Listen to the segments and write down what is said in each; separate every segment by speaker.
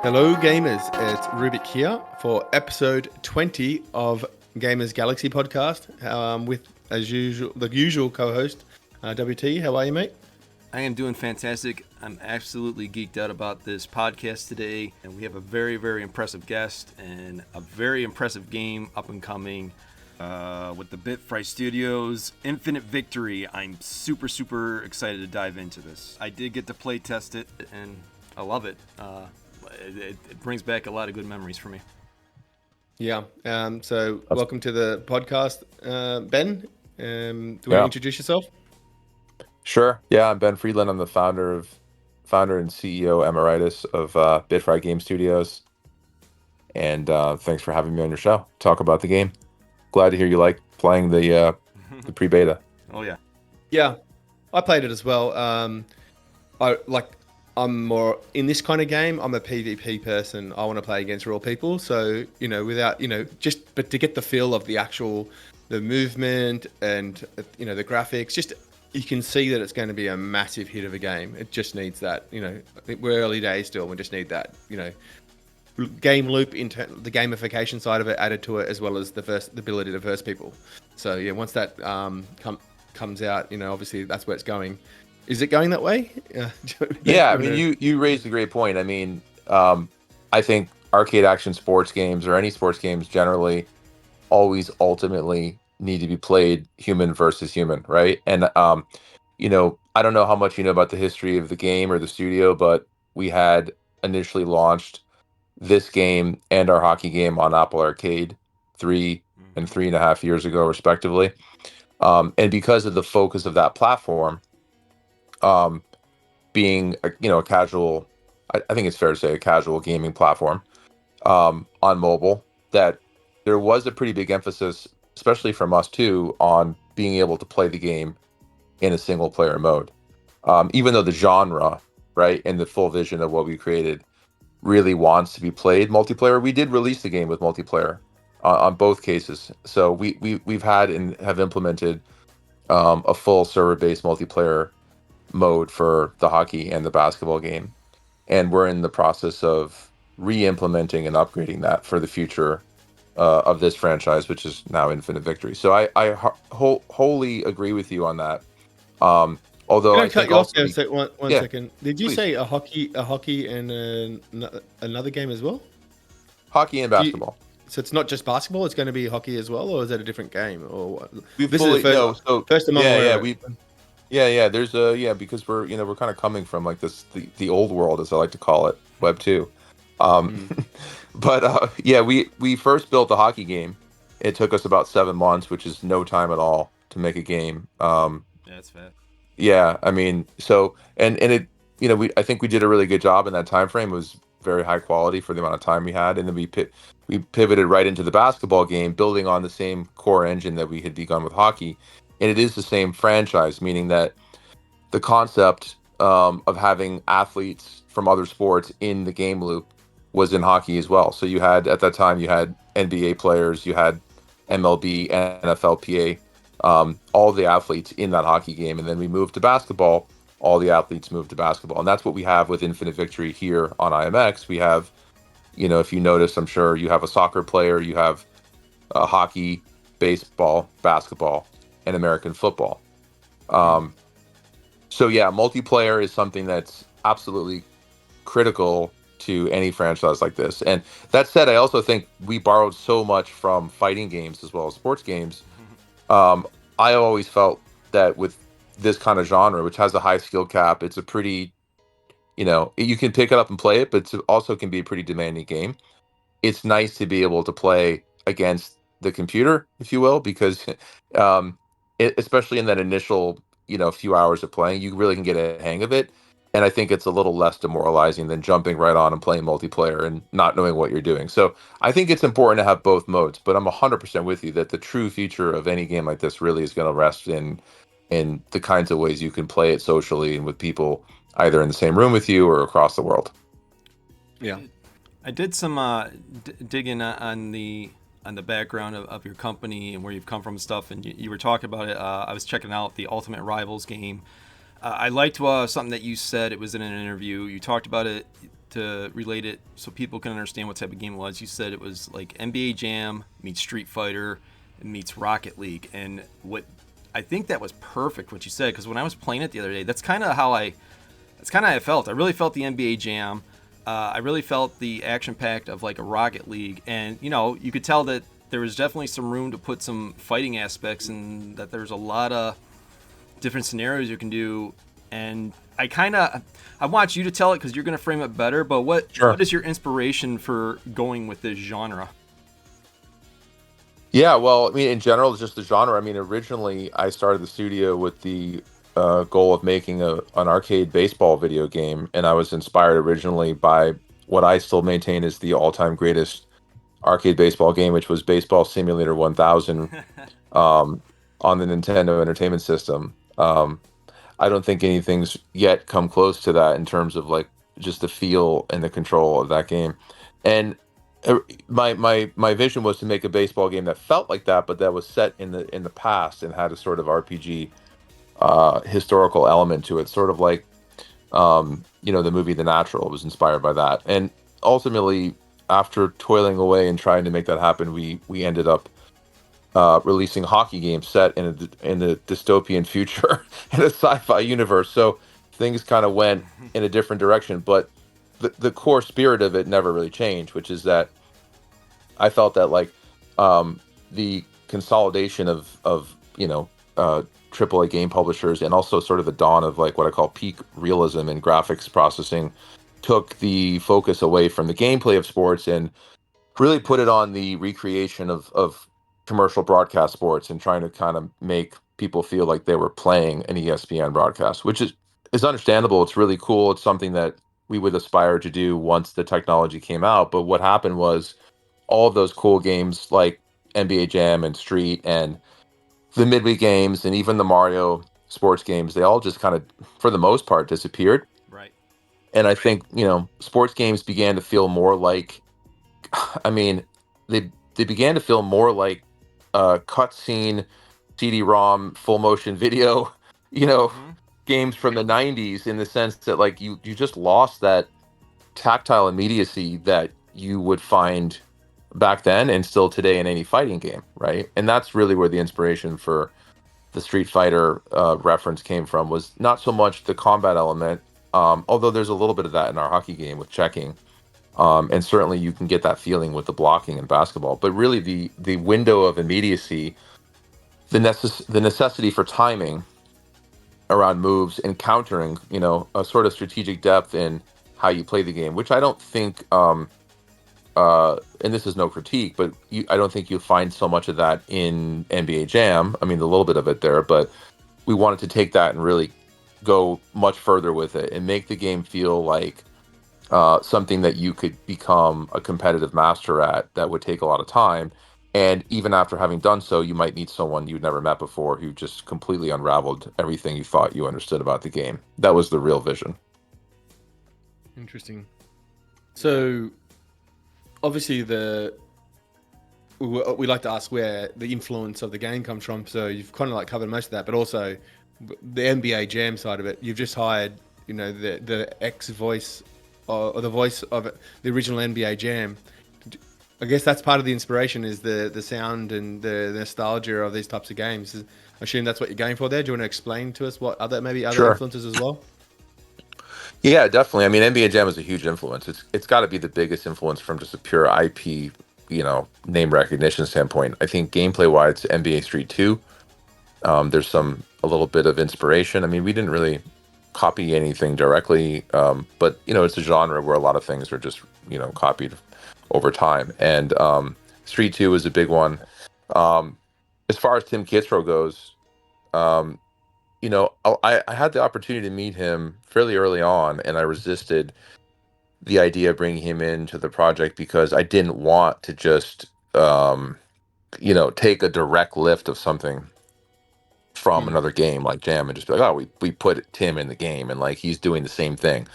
Speaker 1: Hello gamers, it's Rubik here for episode 20 of Gamers Galaxie podcast with, as usual, the usual co-host, WT. How are you, mate?
Speaker 2: I am doing fantastic. I'm absolutely geeked out about this podcast today, and we have a very, very impressive guest and a very impressive game up and coming with the BitFry Studios Infinite Victory. I'm super, super excited to dive into this. I did get to play test it, and I love it. It brings back a lot of good memories for me.
Speaker 1: Yeah. So welcome to the podcast, Ben. Do you want to introduce yourself?
Speaker 3: Sure. Yeah, I'm Ben Friedland. I'm the founder and CEO emeritus of BitFry Game Studios. And thanks for having me on your show. Talk about the game. Glad to hear you like playing the pre-beta.
Speaker 2: Oh yeah.
Speaker 1: Yeah, I played it as well. I'm more in this kind of game. I'm a PvP person. I want to play against real people. So, but to get the feel of the movement and, the graphics, you can see that it's going to be a massive hit of a game. It just needs that, we're early days still. We just need that, game loop into the gamification side of it added to it, as well as the ability to verse people. So yeah, once that comes out, obviously that's where it's going. Is it going that way?
Speaker 3: Yeah, I mean, you raised a great point. I mean, I think arcade action sports games or any sports games generally always ultimately need to be played human versus human, right? And, I don't know how much you know about the history of the game or the studio, but we had initially launched this game and our hockey game on Apple Arcade 3 and 3.5 years ago, respectively. And because of the focus of that platform, being a casual, I think it's fair to say a casual gaming platform on mobile, that there was a pretty big emphasis, especially from us too, on being able to play the game in a single player mode. Even though the genre, right, and the full vision of what we created really wants to be played multiplayer, we did release the game with multiplayer on both cases. So we've had and have implemented a full server-based multiplayer mode for the hockey and the basketball game, and we're in the process of re-implementing and upgrading that for the future of this franchise, which is now Infinite Victory. So I wholly agree with you on that. Although
Speaker 1: I cut you off there one second. Did you
Speaker 3: please.
Speaker 1: say a hockey and another game as well?
Speaker 3: Hockey and basketball.
Speaker 1: So it's not just basketball; it's going to be hockey as well, or is it a different game? Or what?
Speaker 3: This is the first time I'm aware of it. There's because we're kind of coming from like the old world, as I like to call it, Web 2. But we first built the hockey game. It took us about 7 months, which is no time at all to make a game.
Speaker 2: That's fair.
Speaker 3: Yeah, I mean, so and it, I think we did a really good job in that time frame. It was very high quality for the amount of time we had, and then we pivoted right into the basketball game, building on the same core engine that we had begun with hockey. And it is the same franchise, meaning that the concept of having athletes from other sports in the game loop was in hockey as well. So at that time, you had NBA players, you had MLB, NFLPA, all the athletes in that hockey game. And then we moved to basketball, all the athletes moved to basketball. And that's what we have with Infinite Victory here on IMX. We have, if you notice, I'm sure you have a soccer player, you have hockey, baseball, basketball, and American football. So yeah, multiplayer is something that's absolutely critical to any franchise like this. And that said, I also think we borrowed so much from fighting games as well as sports games. I always felt that with this kind of genre, which has a high skill cap, it's a pretty, you can pick it up and play it, but it also can be a pretty demanding game. It's nice to be able to play against the computer, if you will, because it especially in that initial, few hours of playing, you really can get a hang of it. And I think it's a little less demoralizing than jumping right on and playing multiplayer and not knowing what you're doing. So I think it's important to have both modes, but I'm 100% with you that the true feature of any game like this really is going to rest in the kinds of ways you can play it socially and with people either in the same room with you or across the world.
Speaker 1: Yeah.
Speaker 2: I did some digging on the background of your company and where you've come from and stuff, and you were talking about it. I was checking out the Ultimate Rivals game. I liked something that you said. It was in an interview. You talked about it to relate it so people can understand what type of game it was. You said it was like NBA Jam meets Street Fighter meets Rocket League, and what I think that was perfect what you said, because when I was playing it the other day, that's kind of how I felt. I really felt the NBA Jam. I really felt the action packed of like a Rocket League, and you could tell that there was definitely some room to put some fighting aspects, and that there's a lot of different scenarios you can do. And I want you to tell it because you're going to frame it better. But what is your inspiration for going with this genre?
Speaker 3: Yeah, well, I mean, in general, it's just the genre. I mean, originally I started the studio with the goal of making an arcade baseball video game, and I was inspired originally by what I still maintain is the all-time greatest arcade baseball game, which was Baseball Simulator 1000 on the Nintendo Entertainment System. I don't think anything's yet come close to that in terms of like just the feel and the control of that game. And my vision was to make a baseball game that felt like that, but that was set in the past and had a sort of RPG historical element to it, sort of like the movie The Natural was inspired by that. And ultimately, after toiling away and trying to make that happen, we ended up releasing hockey games set in a dystopian future in a sci-fi universe. So things kind of went in a different direction, but the core spirit of it never really changed, which is that I felt that like the consolidation of AAA game publishers and also sort of the dawn of like what I call peak realism and graphics processing took the focus away from the gameplay of sports and really put it on the recreation of commercial broadcast sports and trying to kind of make people feel like they were playing an ESPN broadcast, which is understandable. It's really cool. It's something that we would aspire to do once the technology came out. But what happened was all of those cool games like NBA Jam and Street and the midweek games and even the Mario sports games, they all just kind of, for the most part, disappeared.
Speaker 2: Right.
Speaker 3: And I think, sports games began to feel more like, I mean, they began to feel more like cutscene, CD-ROM, full motion video, games from the '90s, in the sense that like you just lost that tactile immediacy that you would find back then and still today in any fighting game, right? And that's really where the inspiration for the Street Fighter reference came from, was not so much the combat element, although there's a little bit of that in our hockey game with checking. And certainly you can get that feeling with the blocking in basketball, but really the window of immediacy, the necessity for timing around moves and countering, a sort of strategic depth in how you play the game, which I don't think, and this is no critique, but I don't think you'll find so much of that in NBA Jam. I mean, a little bit of it there, but we wanted to take that and really go much further with it and make the game feel like something that you could become a competitive master at that would take a lot of time. And even after having done so, you might meet someone you'd never met before who just completely unraveled everything you thought you understood about the game. That was the real vision.
Speaker 1: Interesting. So, obviously, we like to ask where the influence of the game comes from. So you've kind of like covered most of that, but also the NBA Jam side of it. You've just hired, the ex voice or the voice of the original NBA Jam. I guess that's part of the inspiration, is the sound and the nostalgia of these types of games. I assume that's what you're going for there. Do you want to explain to us what other
Speaker 3: Sure.
Speaker 1: influences as well?
Speaker 3: Yeah, definitely. I mean, NBA Jam is a huge influence. It's got to be the biggest influence from just a pure IP, name recognition standpoint. I think gameplay wise, NBA Street 2. There's a little bit of inspiration. I mean, we didn't really copy anything directly, but it's a genre where a lot of things are just copied over time. And Street 2 is a big one. As far as Tim Kitzrow goes, You know, I had the opportunity to meet him fairly early on, and I resisted the idea of bringing him into the project because I didn't want to just, you know, take a direct lift of something from
Speaker 1: Mm.
Speaker 3: another game like Jam and just be like, oh, we put Tim in the game and like he's doing the same thing.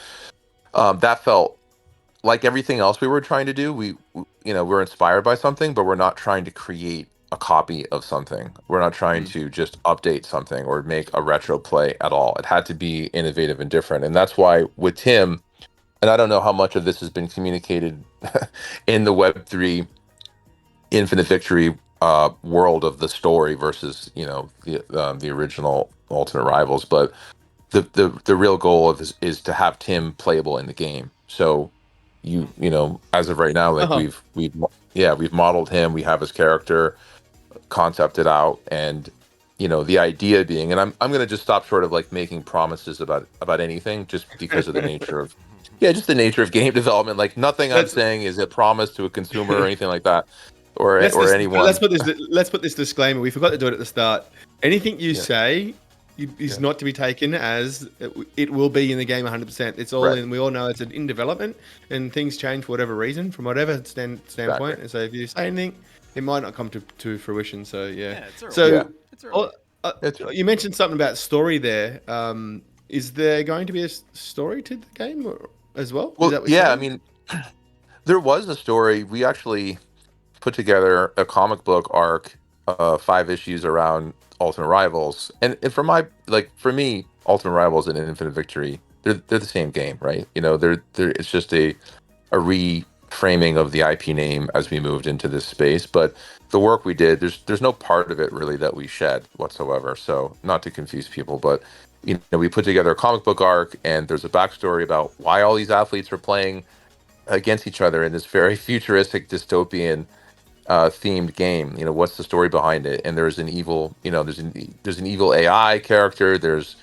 Speaker 3: That felt like everything else we were trying to do. You know, we're inspired by something, but we're not trying to create a copy of something. We're not trying
Speaker 1: Mm.
Speaker 3: to just update something or make a retro play at all. It had to be innovative and different. And that's why with Tim, and I don't know how much of this has been communicated in the Web3 Infinite Victory world of the story versus, you know, the original Alternate Rivals, but the real goal of this is to have Tim playable in the game. So you know, as of right now, like
Speaker 1: Oh,
Speaker 3: we've modeled him, we have his character concepted out, and you know, the idea being, and I'm gonna just stop short of like making promises about anything just because of the nature of just the nature of game development. Like nothing I'm
Speaker 1: let's
Speaker 3: saying is a promise to a consumer or anything like that, or
Speaker 1: let's
Speaker 3: anyone.
Speaker 1: put this disclaimer. We forgot to do it at the start. Anything you
Speaker 3: Yeah,
Speaker 1: say is
Speaker 3: yeah,
Speaker 1: not to be taken as it will be in the game 100%. It's all
Speaker 3: right,
Speaker 1: in. We all know it's in development, and things change for whatever reason, from whatever
Speaker 3: exactly.
Speaker 1: standpoint. And so if you say anything, it might not come to fruition. So yeah.
Speaker 2: Yeah, it's early.
Speaker 3: Yeah,
Speaker 1: So
Speaker 2: It's early.
Speaker 1: oh,
Speaker 3: it's
Speaker 1: you mentioned something about story there. Is there going to be a story to the game as well? Is
Speaker 3: well,
Speaker 1: that what you're
Speaker 3: yeah. I
Speaker 1: saying?
Speaker 3: mean, there was a story. We actually put together a comic book arc, 5 issues around Ultimate Rivals, and for my like for me, Ultimate Rivals and Infinite Victory, they're the same game, right? You know, they're it's just a reframing of the IP name as we moved into this space. But the work we did, there's no part of it really that we shed whatsoever. So not to confuse people, but you know, we put together a comic book arc, and there's a backstory about why all these athletes are playing against each other in this very futuristic dystopian themed game. You know, what's the story behind it? And there's an evil, you know, there's an evil AI character. There's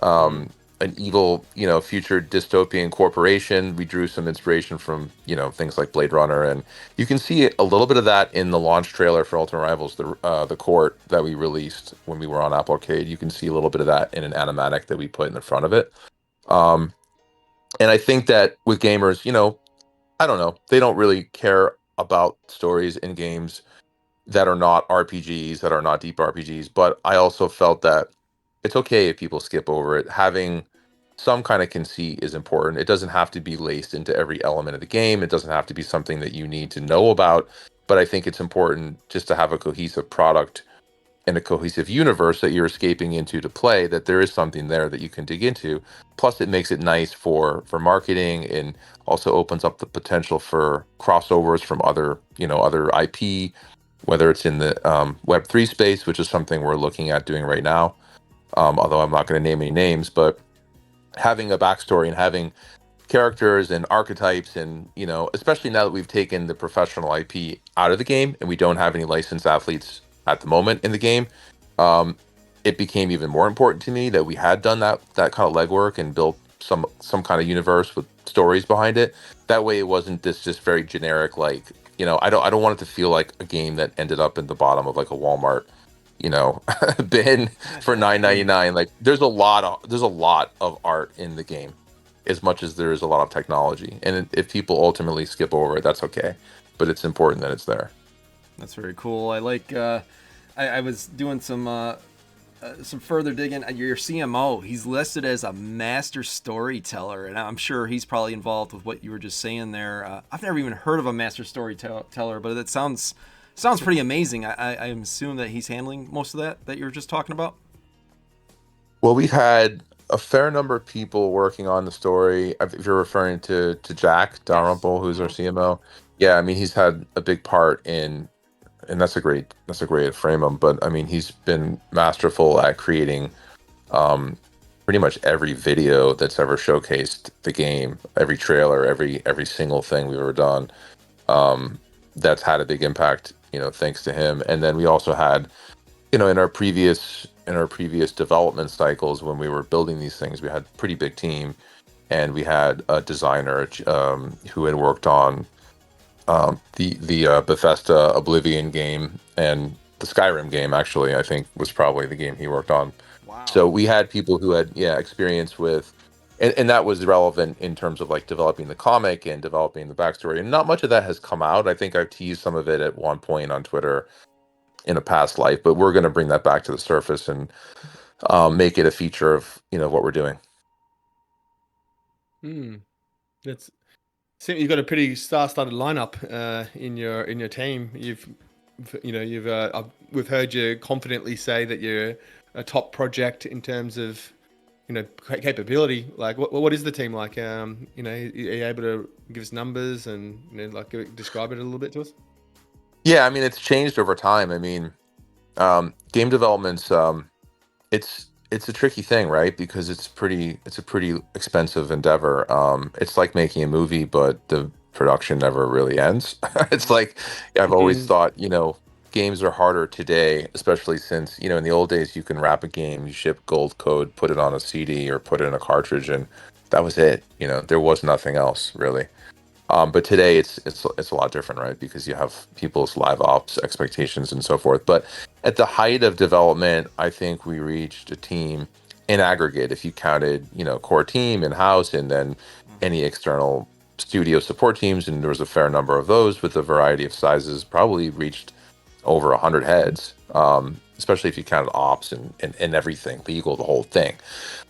Speaker 1: Mm.
Speaker 3: an evil, you know, future dystopian corporation. We drew some inspiration from, you know, things like Blade Runner, and you can see a little bit of that in the launch trailer for Ultimate Rivals, the court that we released when we were on Apple Arcade. You can see a little bit of that in an animatic that we put in the front of it. Um, and I think that with gamers, you know, I don't know, they don't really care about stories in games that are not RPGs, that are not deep RPGs. But I also felt that it's okay if people skip over it. Having some kind of conceit is important. It doesn't have to be laced into every element of the game. It doesn't have to be something that you need to know about. But I think it's important just to have a cohesive product and a cohesive universe that you're escaping into to play, that there is something there that you can dig into. Plus it makes it nice for marketing, and also opens up the potential for crossovers from other, you know, other IP, whether it's in the Web3 space, which is something we're looking at doing right now. Although I'm not going to name any names, but having a backstory and having characters and archetypes, and you know, especially now that we've taken the professional IP out of the game and we don't have any licensed athletes at the moment in the game, um, it became even more important to me that we had done that kind of legwork and built some kind of universe with stories behind it. That way, it wasn't this just very generic, like, you know, I don't want it to feel like a game that ended up in the bottom of like a Walmart, you know, bin for 9.99. Like there's a lot of art in the game, as much as there is a lot of technology. And if people ultimately skip over it, that's okay. But it's important that it's there.
Speaker 2: That's very cool. I like. I was doing some further digging. Your CMO, he's listed as a master storyteller, and I'm sure he's probably involved with what you were just saying there. I've never even heard of a master storyteller, but that sounds pretty amazing. I assume that he's handling most of that you were just talking about.
Speaker 3: Well, we've had a fair number of people working on the story. If you're referring to Jack
Speaker 2: Yes.
Speaker 3: Dalrymple, who's our CMO, yeah, I mean he's had a big part in, and that's a great frame him. But I mean he's been masterful at creating pretty much every video that's ever showcased the game, every trailer, every single thing we've ever done. Um, that's had a big impact, you know, thanks to him. And then we also had, you know, in our previous development cycles when we were building these things, we had a pretty big team, and we had a designer who had worked on the Bethesda Oblivion game, and the Skyrim game, actually, I think was probably the game he worked on.
Speaker 2: Wow.
Speaker 3: So we had people who had experience with, and that was relevant in terms of like developing the comic and developing the backstory. And not much of that has come out. I think I've teased some of it at one point on Twitter in a past life, but we're going to bring that back to the surface and make it a feature of what we're doing.
Speaker 1: That's you've got a pretty star-studded lineup in your team. We've heard you confidently say that you're a top project in terms of capability. Like, what is the team like? Are you able to give us numbers and describe it a little bit to us?
Speaker 3: Yeah, I mean, it's changed over time. I mean, game development's it's a tricky thing, right? Because it's a pretty expensive endeavor. It's like making a movie, but the production never really ends. It's like I've always thought, games are harder today, especially since, in the old days you can wrap a game, you ship gold code, put it on a CD or put it in a cartridge, and that was it. There was nothing else really. But today it's a lot different, right? Because you have people's live ops expectations and so forth. But at the height of development, I think we reached a team in aggregate, if you counted, core team in house and then any external studio support teams, and there was a fair number of those with a variety of sizes, probably reached over 100 heads, especially if you counted ops and everything, legal, the whole thing.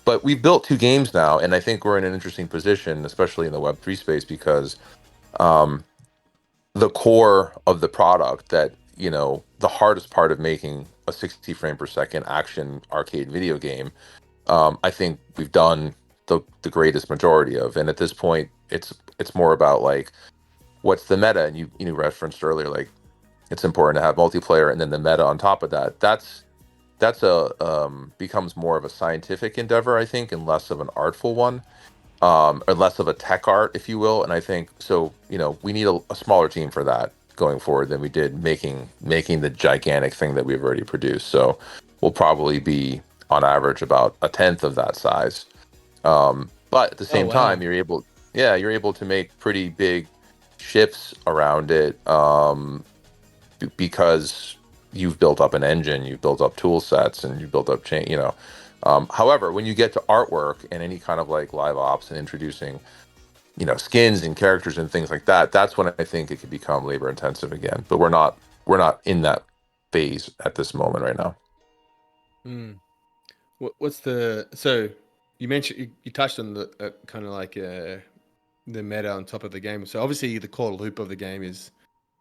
Speaker 3: But we've built 2 games now, and I think we're in an interesting position, especially in the Web3 space, because the core of the product that, the hardest part of making a 60 frame per second action arcade video game, I think we've done the greatest majority of. And at this point, it's more about like, what's the meta? And you referenced earlier, like, it's important to have multiplayer and then the meta on top of that. That's a becomes more of a scientific endeavor, I think, and less of an artful one, or less of a tech art, if you will. And I think so. We need a smaller team for that going forward than we did making the gigantic thing that we've already produced. So we'll probably be on average about a tenth of that size. But at the same time, you're able to make pretty big shifts around it, because you've built up an engine, you've built up tool sets, and you've built up however, when you get to artwork and any kind of like live ops and introducing, skins and characters and things like that, that's when I think it could become labor intensive again. But we're not in that phase at this moment right now.
Speaker 1: So you mentioned you touched on the kind of like the meta on top of the game. So obviously the core loop of the game is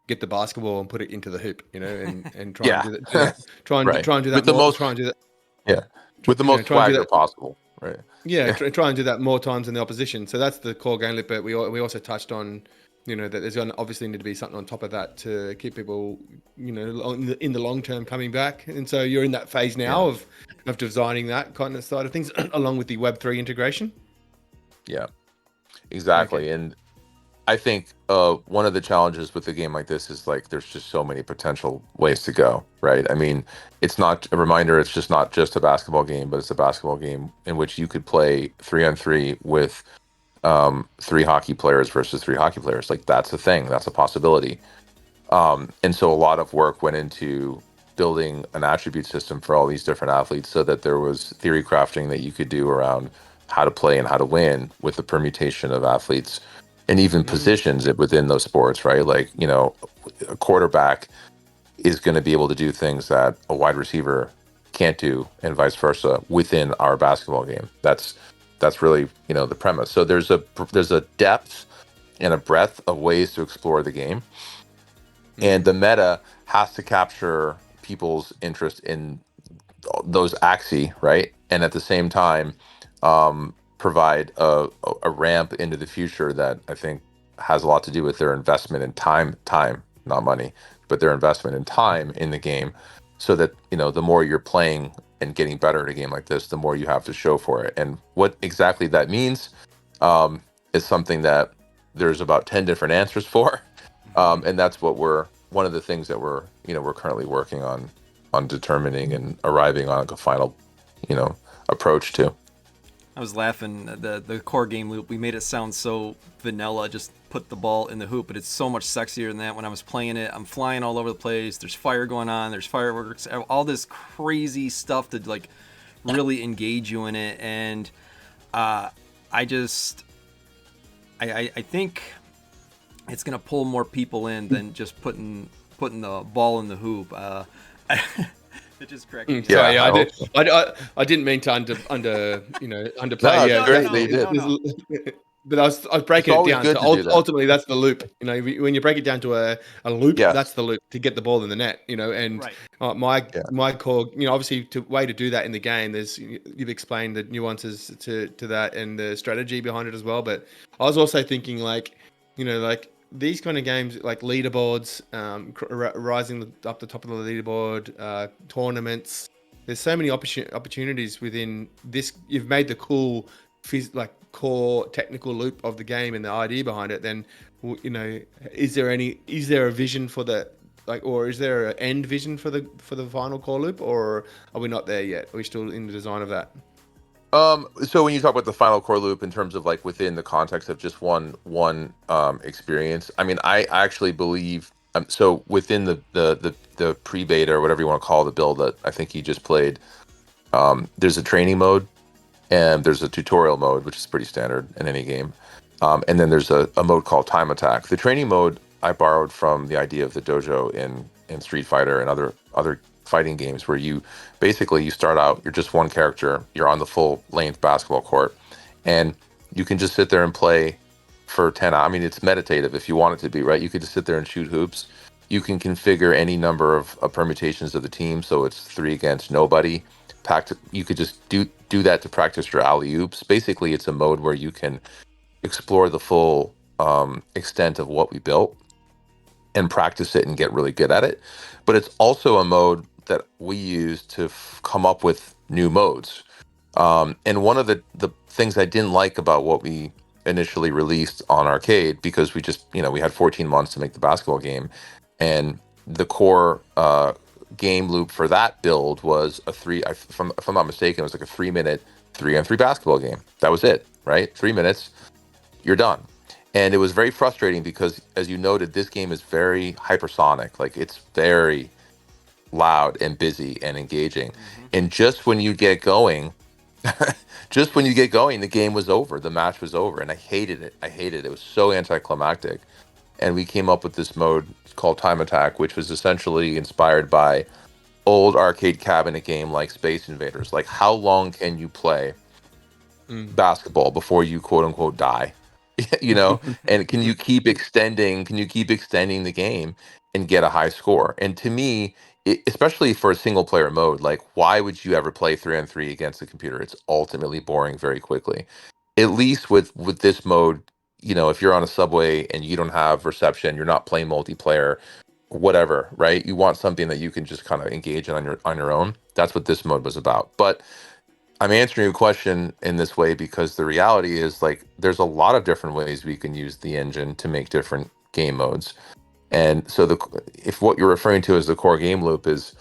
Speaker 1: get the basketball and put it into the hoop, and try and do that. Try and do that
Speaker 3: with the
Speaker 1: more.
Speaker 3: most,
Speaker 1: try and do that.
Speaker 3: Yeah, with the most swagger possible, right?
Speaker 1: Yeah, try and do that more times than the opposition. So that's the core game loop. But we also touched on, that there's going to obviously need to be something on top of that to keep people, in the long term coming back. And so you're in that phase now of designing that kind of side of things, along with the Web3 integration.
Speaker 3: Yeah, exactly. Okay. And I think one of the challenges with a game like this is like there's just so many potential ways to go, right? I mean, it's not a reminder, it's just not just a basketball game, but it's a basketball game in which you could play 3-on-3 with 3 hockey players versus 3 hockey players. Like, that's a thing, that's a possibility. And so a lot of work went into building an attribute system for all these different athletes so that there was theory crafting that you could do around how to play and how to win with the permutation of athletes and even positions within those sports, right? Like, a quarterback is going to be able to do things that a wide receiver can't do, and vice versa within our basketball game. That's really, the premise. So there's a depth and a breadth of ways to explore the game. And the meta has to capture people's interest in those axes, right? And at the same time, provide a ramp into the future that I think has a lot to do with their investment in time, not money, but their investment in time in the game, so that, the more you're playing and getting better at a game like this, the more you have to show for it. And what exactly that means is something that there's about 10 different answers for. And that's what one of the things that we're currently working on determining and arriving on a final, approach to.
Speaker 2: I was laughing at the core game loop. We made it sound so vanilla, just put the ball in the hoop, but it's so much sexier than that. When I was playing it, I'm flying all over the place. There's fire going on. There's fireworks. All this crazy stuff to like really engage you in it. And I think it's gonna pull more people in than just putting the ball in the hoop. It just cracked me up.
Speaker 1: Yeah, I didn't mean to underplay.
Speaker 3: No,
Speaker 1: Yeah,
Speaker 3: great, they did.
Speaker 2: No.
Speaker 1: But I was breaking it down.
Speaker 3: Good
Speaker 1: So
Speaker 3: to do that.
Speaker 1: ultimately, that's the loop. When you break it down to a loop,
Speaker 3: Yes.
Speaker 1: that's the loop to get the ball in the net. And
Speaker 2: Right.
Speaker 1: my core, obviously, way to do that in the game. You've explained the nuances to that and the strategy behind it as well. But I was also thinking like these kind of games like leaderboards, rising up the top of the leaderboard, tournaments. There's so many opportunities within this. You've made the cool, core technical loop of the game and the idea behind it. Then, is there a vision for the or is there an end vision for the final core loop, or are we not there yet? Are we still in the design of that?
Speaker 3: So when you talk about the final core loop in terms of like within the context of just one experience, I mean, I actually believe so within the pre-beta or whatever you want to call the build that I think you just played, there's a training mode and there's a tutorial mode, which is pretty standard in any game, and then there's a mode called time attack. The training mode I borrowed from the idea of the dojo in Street Fighter and other fighting games, where you start out, you're just one character, you're on the full length basketball court, and you can just sit there and play for 10 hours. I mean, it's meditative if you want it to be, right? You could just sit there and shoot hoops. You can configure any number of permutations of the team, so it's 3 against nobody. You could just do that to practice your alley-oops. Basically, it's a mode where you can explore the full extent of what we built and practice it and get really good at it. But it's also a mode that we use to come up with new modes. And one of the things I didn't like about what we initially released on arcade, because we just, we had 14 months to make the basketball game, and the core game loop for that build was if I'm not mistaken, it was like a 3-minute 3-on-3 basketball game. That was it, right? 3 minutes, you're done. And it was very frustrating because, as you noted, this game is very hypersonic. Like, it's very loud and busy and engaging. Mm-hmm. And just when you get going, the game was over. The match was over. And I hated it. It was so anticlimactic. And we came up with this mode called Time Attack, which was essentially inspired by old arcade cabinet game like Space Invaders. Like, how long can you play basketball before you quote unquote die? And can you keep extending the game and get a high score? And to me, especially for a single player mode, like, why would you ever play 3-on-3 against a computer? It's ultimately boring very quickly. At least with this mode, if you're on a subway and you don't have reception, you're not playing multiplayer, whatever, right? You want something that you can just kind of engage in on your own. That's what this mode was about. But I'm answering your question in this way because the reality is, like, there's a lot of different ways we can use the engine to make different game modes. And so if what you're referring to as the core game loop is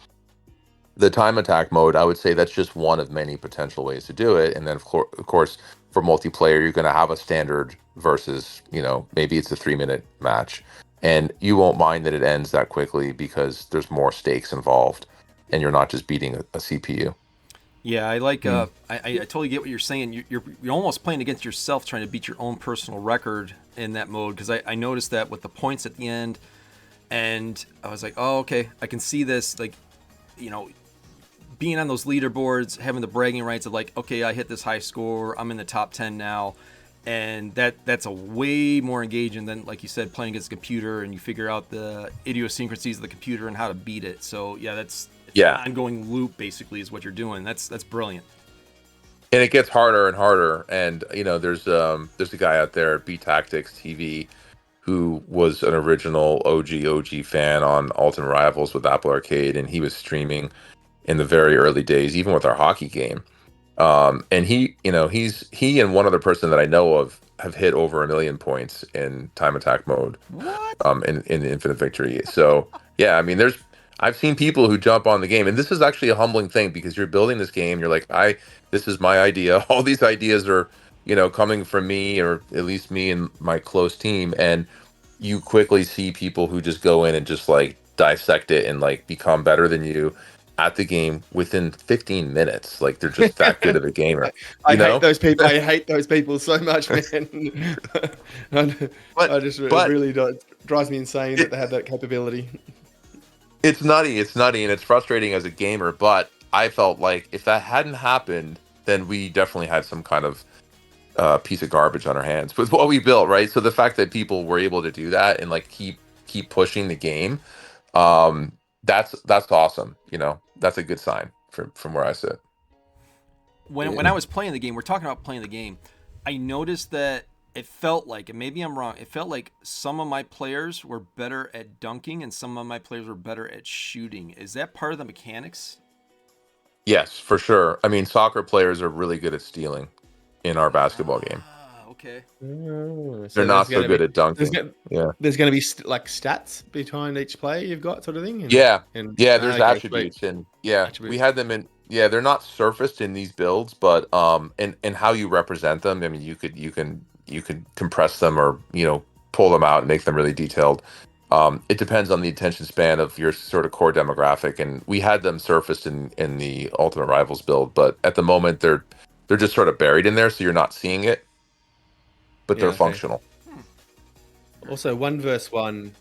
Speaker 3: the time attack mode, I would say that's just one of many potential ways to do it. And then of course, for multiplayer, you're going to have a standard versus, maybe it's a 3-minute match, and you won't mind that it ends that quickly because there's more stakes involved and you're not just beating a CPU.
Speaker 2: Yeah, I like. I totally get what you're saying. You're almost playing against yourself, trying to beat your own personal record in that mode. Because I noticed that with the points at the end, and I was like, oh, okay, I can see this. Like, being on those leaderboards, having the bragging rights of like, okay, I hit this high score, I'm in the top 10 now, and that's a way more engaging than, like you said, playing against a computer and you figure out the idiosyncrasies of the computer and how to beat it. So yeah, that's. An ongoing loop basically is what you're doing. That's brilliant.
Speaker 3: And it gets harder and harder. And there's a guy out there, B Tactics TV, who was an original OG fan on Ultimate Rivals with Apple Arcade, and he was streaming in the very early days, even with our hockey game. And he and one other person that I know of have hit over 1 million points in time attack mode.
Speaker 2: What?
Speaker 3: In Infinite Victory. So yeah, I mean, I've seen people who jump on the game, and this is actually a humbling thing because you're building this game. You're like, this is my idea. All these ideas are, coming from me, or at least me and my close team. And you quickly see people who just go in and just like dissect it and like become better than you at the game within 15 minutes. Like they're just that good of a gamer,
Speaker 1: I hate those people. I hate those people so much, man. I just it
Speaker 3: but
Speaker 1: really drives me insane that they have that capability.
Speaker 3: it's nutty. It's nutty, and it's frustrating as a gamer. But I felt like if that hadn't happened, then we definitely had some kind of piece of garbage on our hands with what we built, right? So the fact that people were able to do that and like keep pushing the game, that's awesome. That's a good sign from where I sit.
Speaker 2: When I was playing the game, we're talking about playing the game. I noticed that it felt like, and maybe I'm wrong, it felt like some of my players were better at dunking and some of my players were better at shooting. Is that part of the mechanics?
Speaker 3: Yes, for sure. I mean, soccer players are really good at stealing in our basketball game.
Speaker 2: Okay.
Speaker 1: So
Speaker 3: They're not so good at dunking.
Speaker 1: There's going to be like stats behind each player you've got, sort of thing.
Speaker 3: Yeah.
Speaker 1: And
Speaker 3: There's
Speaker 1: okay,
Speaker 3: attributes, and we had them in. Yeah, they're not surfaced in these builds, but and how you represent them. I mean, you could compress them or pull them out and make them really detailed. It depends on the attention span of your sort of core demographic, and we had them surfaced in the Ultimate Rivals build, but at the moment they're just sort of buried in there, so you're not seeing it, but they're functional.
Speaker 1: Also, 1v1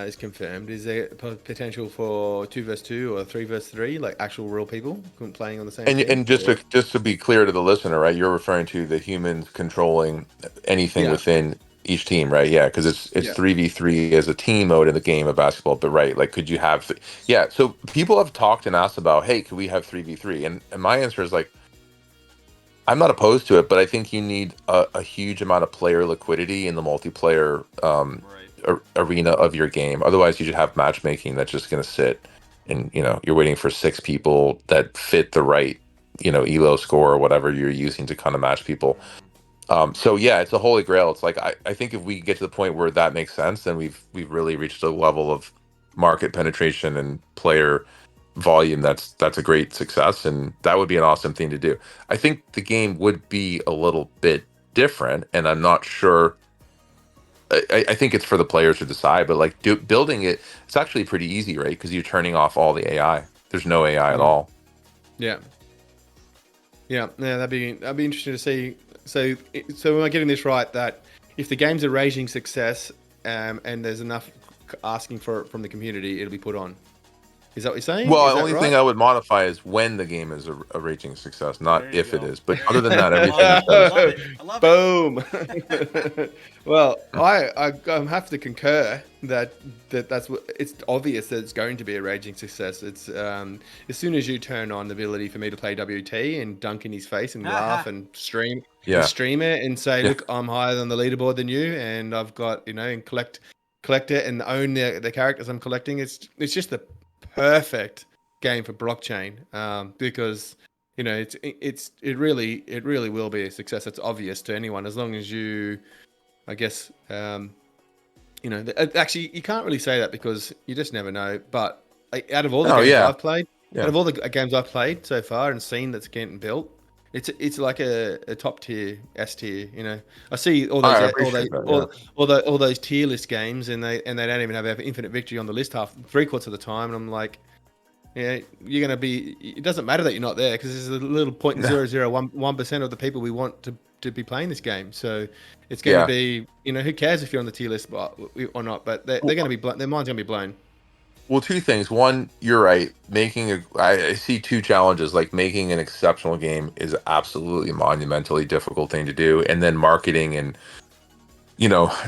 Speaker 1: is confirmed. Is there potential for 2v2 or 3v3, like actual real people playing on the same team?
Speaker 3: And just to be clear to the listener, right? You're referring to the humans controlling anything within each team, right? Yeah, because it's 3v3 as a team mode in the game of basketball. But right, like, could you have? So people have talked and asked about, hey, could we have 3v3? And my answer is like, I'm not opposed to it, but I think you need a huge amount of player liquidity in the multiplayer arena of your game. Otherwise, you should have matchmaking that's just going to sit, and you're waiting for 6 people that fit the right elo score or whatever you're using to kind of match people. So yeah, it's a holy grail. It's like I think if we get to the point where that makes sense, then we've really reached a level of market penetration and player volume that's a great success, and that would be an awesome thing to do. I think the game would be a little bit different, and I'm not sure. I think it's for the players to decide, but like building it's actually pretty easy, right? Because you're turning off all the AI. There's no AI at all.
Speaker 1: Yeah, that'd be interesting to see. So am I getting this right, that if the game's a raging success, and there's enough asking for it from the community, it'll be put on? Is that what you're saying?
Speaker 3: Well, the only thing I would modify is when the game is a raging success, not if it is. But other than that, everything is
Speaker 2: I love
Speaker 1: it. Boom. Well, I have to concur that's what it's obvious that it's going to be a raging success. It's as soon as you turn on the ability for me to play WT and dunk in his face and laugh and stream it and say, look, I'm higher than the leaderboard than you, and I've got and collect it and own the characters I'm collecting. It's just the perfect game for blockchain, because it really will be a success. It's obvious to anyone, as long as you, I guess, actually you can't really say that because you just never know. But out of all the games I've played, out of all the games I've played so far and seen that's getting built, it's like a top tier, S tier. I see all those tier list games, and they don't even have infinite victory on the list half 3/4 of the time, and I'm like, yeah, you're gonna be. It doesn't matter that you're not there, because there's a little 0.001% of the people we want to be playing this game. So it's going to be, who cares if you're on the tier list or not? But they're going to be their mind's going to be blown.
Speaker 3: Well, 2 things. One, you're right. I see 2 challenges. Like, making an exceptional game is absolutely monumentally difficult thing to do, and then marketing and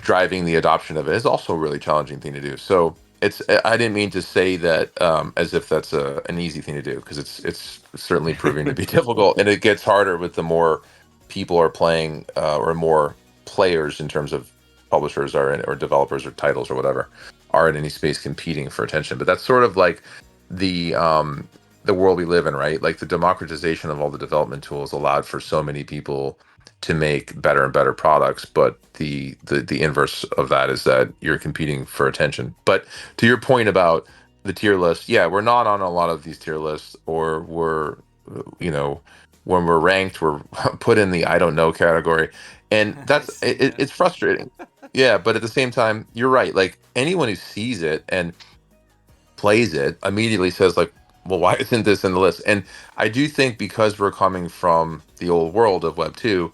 Speaker 3: driving the adoption of it is also a really challenging thing to do. So I didn't mean to say that as if that's an easy thing to do, because it's certainly proving to be difficult, and it gets harder with the more people are playing, or more players in terms of publishers or developers or titles or whatever are in any space competing for attention. But that's sort of like the world we live in, right? Like, the democratization of all the development tools allowed for so many people to make better and better products, but the inverse of that is that you're competing for attention. But to your point about the tier list. Yeah, we're not on a lot of these tier lists, or we're, you know, when we're ranked, we're put in the I don't know category, and
Speaker 2: I
Speaker 3: that's
Speaker 2: see that.
Speaker 3: it's frustrating. Yeah, but at the same time, you're right. Like anyone who sees it and plays it immediately says like, well, why isn't this in the list? And I do think because we're coming from the old world of Web 2,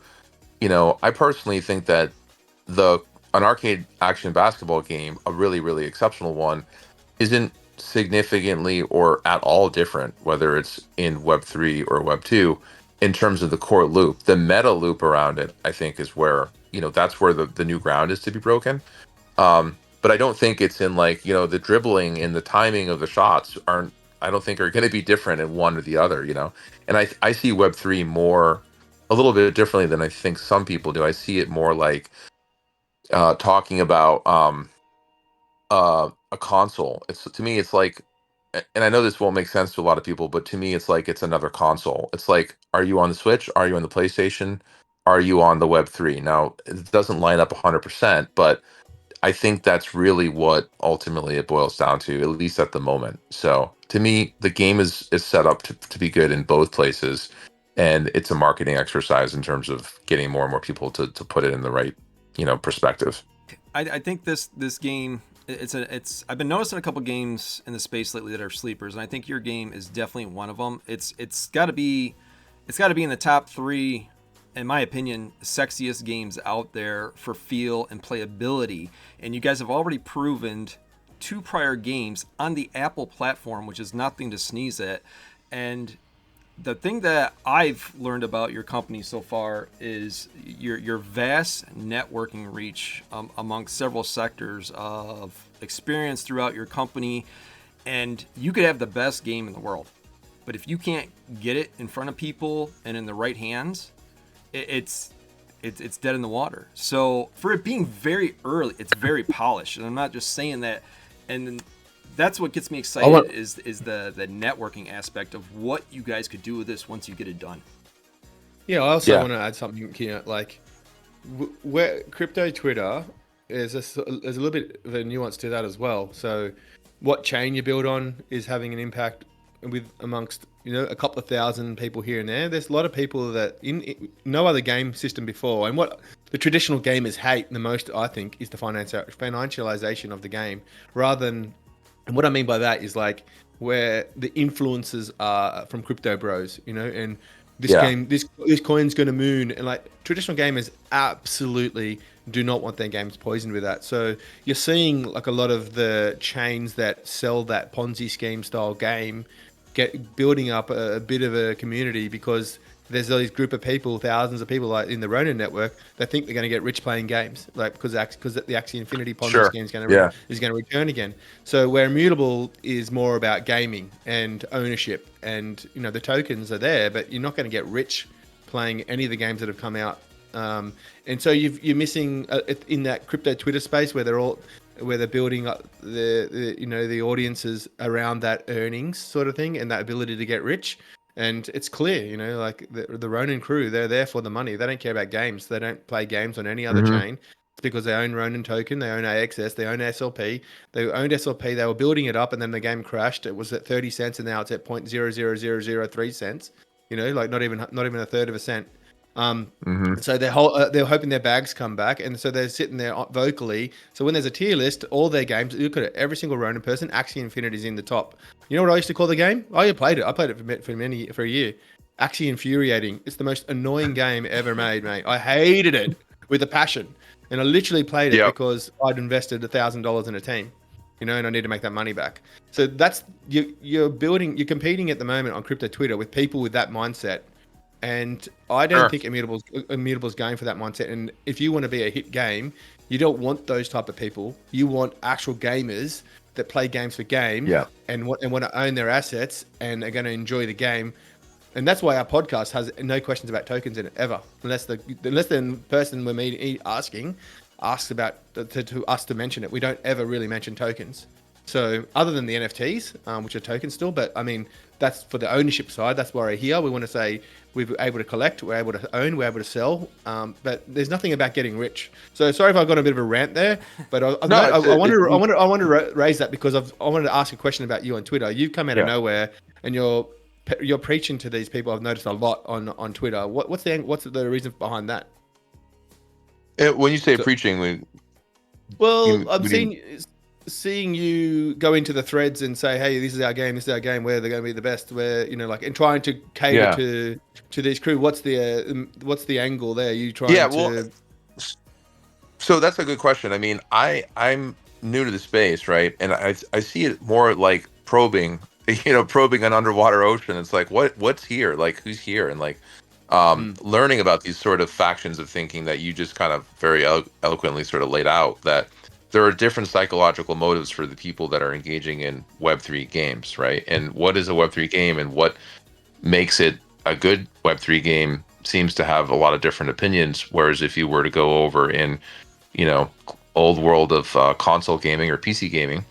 Speaker 3: I personally think that the an arcade action basketball game, a really, really exceptional one, isn't significantly or at all different, whether it's in Web 3 or Web 2, in terms of the core loop. The meta loop around it, I think, is where, that's where the new ground is to be broken. But I don't think it's in like, the dribbling and the timing of the shots I don't think are going to be different in one or the other. And I see Web3 more, a little bit differently than I think some people do. I see it more like talking about a console. It's to me, it's like, and I know this won't make sense to a lot of people, but to me, it's like it's another console. It's like, are you on the Switch? Are you on the PlayStation? Are you on the Web3? Now, it doesn't line up 100%, but I think that's really what ultimately it boils down to, at least at the moment. So to me, the game is set up to be good in both places, and it's a marketing exercise in terms of getting more and more people to put it in the right, perspective.
Speaker 2: I think this game, it's I've been noticing a couple games in the space lately that are sleepers, and I think your game is definitely one of them. It's got to be in the top 3, in my opinion, sexiest games out there for feel and playability. And you guys have already proven 2 prior games on the Apple platform, which is nothing to sneeze at. And the thing that I've learned about your company so far is your vast networking reach amongst several sectors of experience throughout your company. And you could have the best game in the world, but if you can't get it in front of people and in the right hands, it's dead in the water. So for it being very early, it's very polished, and I'm not just saying that. And that's what gets me excited is the networking aspect of what you guys could do with this once you get it done.
Speaker 1: Yeah, I also want to add something here. Like, where crypto Twitter there's a little bit of a nuance to that as well. So, what chain you build on is having an impact with amongst a couple of thousand people here and there. There's a lot of people that in no other game system before, and what the traditional gamers hate the most, I think, is the financialization of the game, rather than. And what I mean by that is like where the influences are from crypto bros, and this game, this coin's going to moon, and like traditional gamers absolutely do not want their games poisoned with that. So you're seeing like a lot of the chains that sell that Ponzi scheme style game building up a bit of a community because there's these group of people, thousands of people like in the Ronin network that think they're going to get rich playing games, like because the Axie Infinity Ponzi scheme is going to return again. So where Immutable is more about gaming and ownership, and the tokens are there, but you're not going to get rich playing any of the games that have come out. And so you're missing in that crypto Twitter space where they're building up the audiences around that earnings sort of thing and that ability to get rich. And it's clear, like the Ronin crew, they're there for the money. They don't care about games. They don't play games on any other chain. It's because they own Ronin token, they own AXS, they own SLP. They owned SLP, they were building it up, and then the game crashed. It was at 30 cents, and now it's at 0.00003 cents. Like not even a third of a cent. So they're hoping their bags come back, and so they're sitting there vocally. So when there's a tier list, all their games, look at it, every single Ronin person, Axie Infinity is in the top. You know what I used to call the game? I played it. I played it for a year. Axie Infuriating. It's the most annoying game ever made, mate. I hated it with a passion, and I literally played it because I'd invested $1,000 in a team, and I need to make that money back. So that's you're competing at the moment on crypto Twitter with people with that mindset. And I don't think Immutable's going for that mindset. And if you want to be a hit game, you don't want those type of people. You want actual gamers that play games for game and want to own their assets and are going to enjoy the game. And that's why our podcast has no questions about tokens in it ever, unless the person we're meeting asks about to us to mention it. We don't ever really mention tokens. So other than the NFTs, which are tokens still, but I mean, that's for the ownership side. That's why we're here. We want to say we're able to collect, we're able to own, we're able to sell. But there's nothing about getting rich. So sorry if I got a bit of a rant there, but I want to raise that because I wanted to ask a question about you on Twitter. You've come out of nowhere and you're preaching to these people. I've noticed a lot on Twitter. What's the reason behind that?
Speaker 3: When you say preaching,
Speaker 1: I'm seeing you go into the threads and say, "Hey, this is our game. This is our game. Where they're going to be the best. Where and trying to cater to these crew. What's the angle there? You trying to?
Speaker 3: So that's a good question. I mean, I'm new to the space, right? And I see it more like probing, probing an underwater ocean. It's like what's here? Like who's here? And like learning about these sort of factions of thinking that you just kind of very eloquently sort of laid out, that there are different psychological motives for the people that are engaging in Web3 games, right? And what is a Web3 game and what makes it a good Web3 game seems to have a lot of different opinions. Whereas if you were to go over in, old world of console gaming or PC gaming,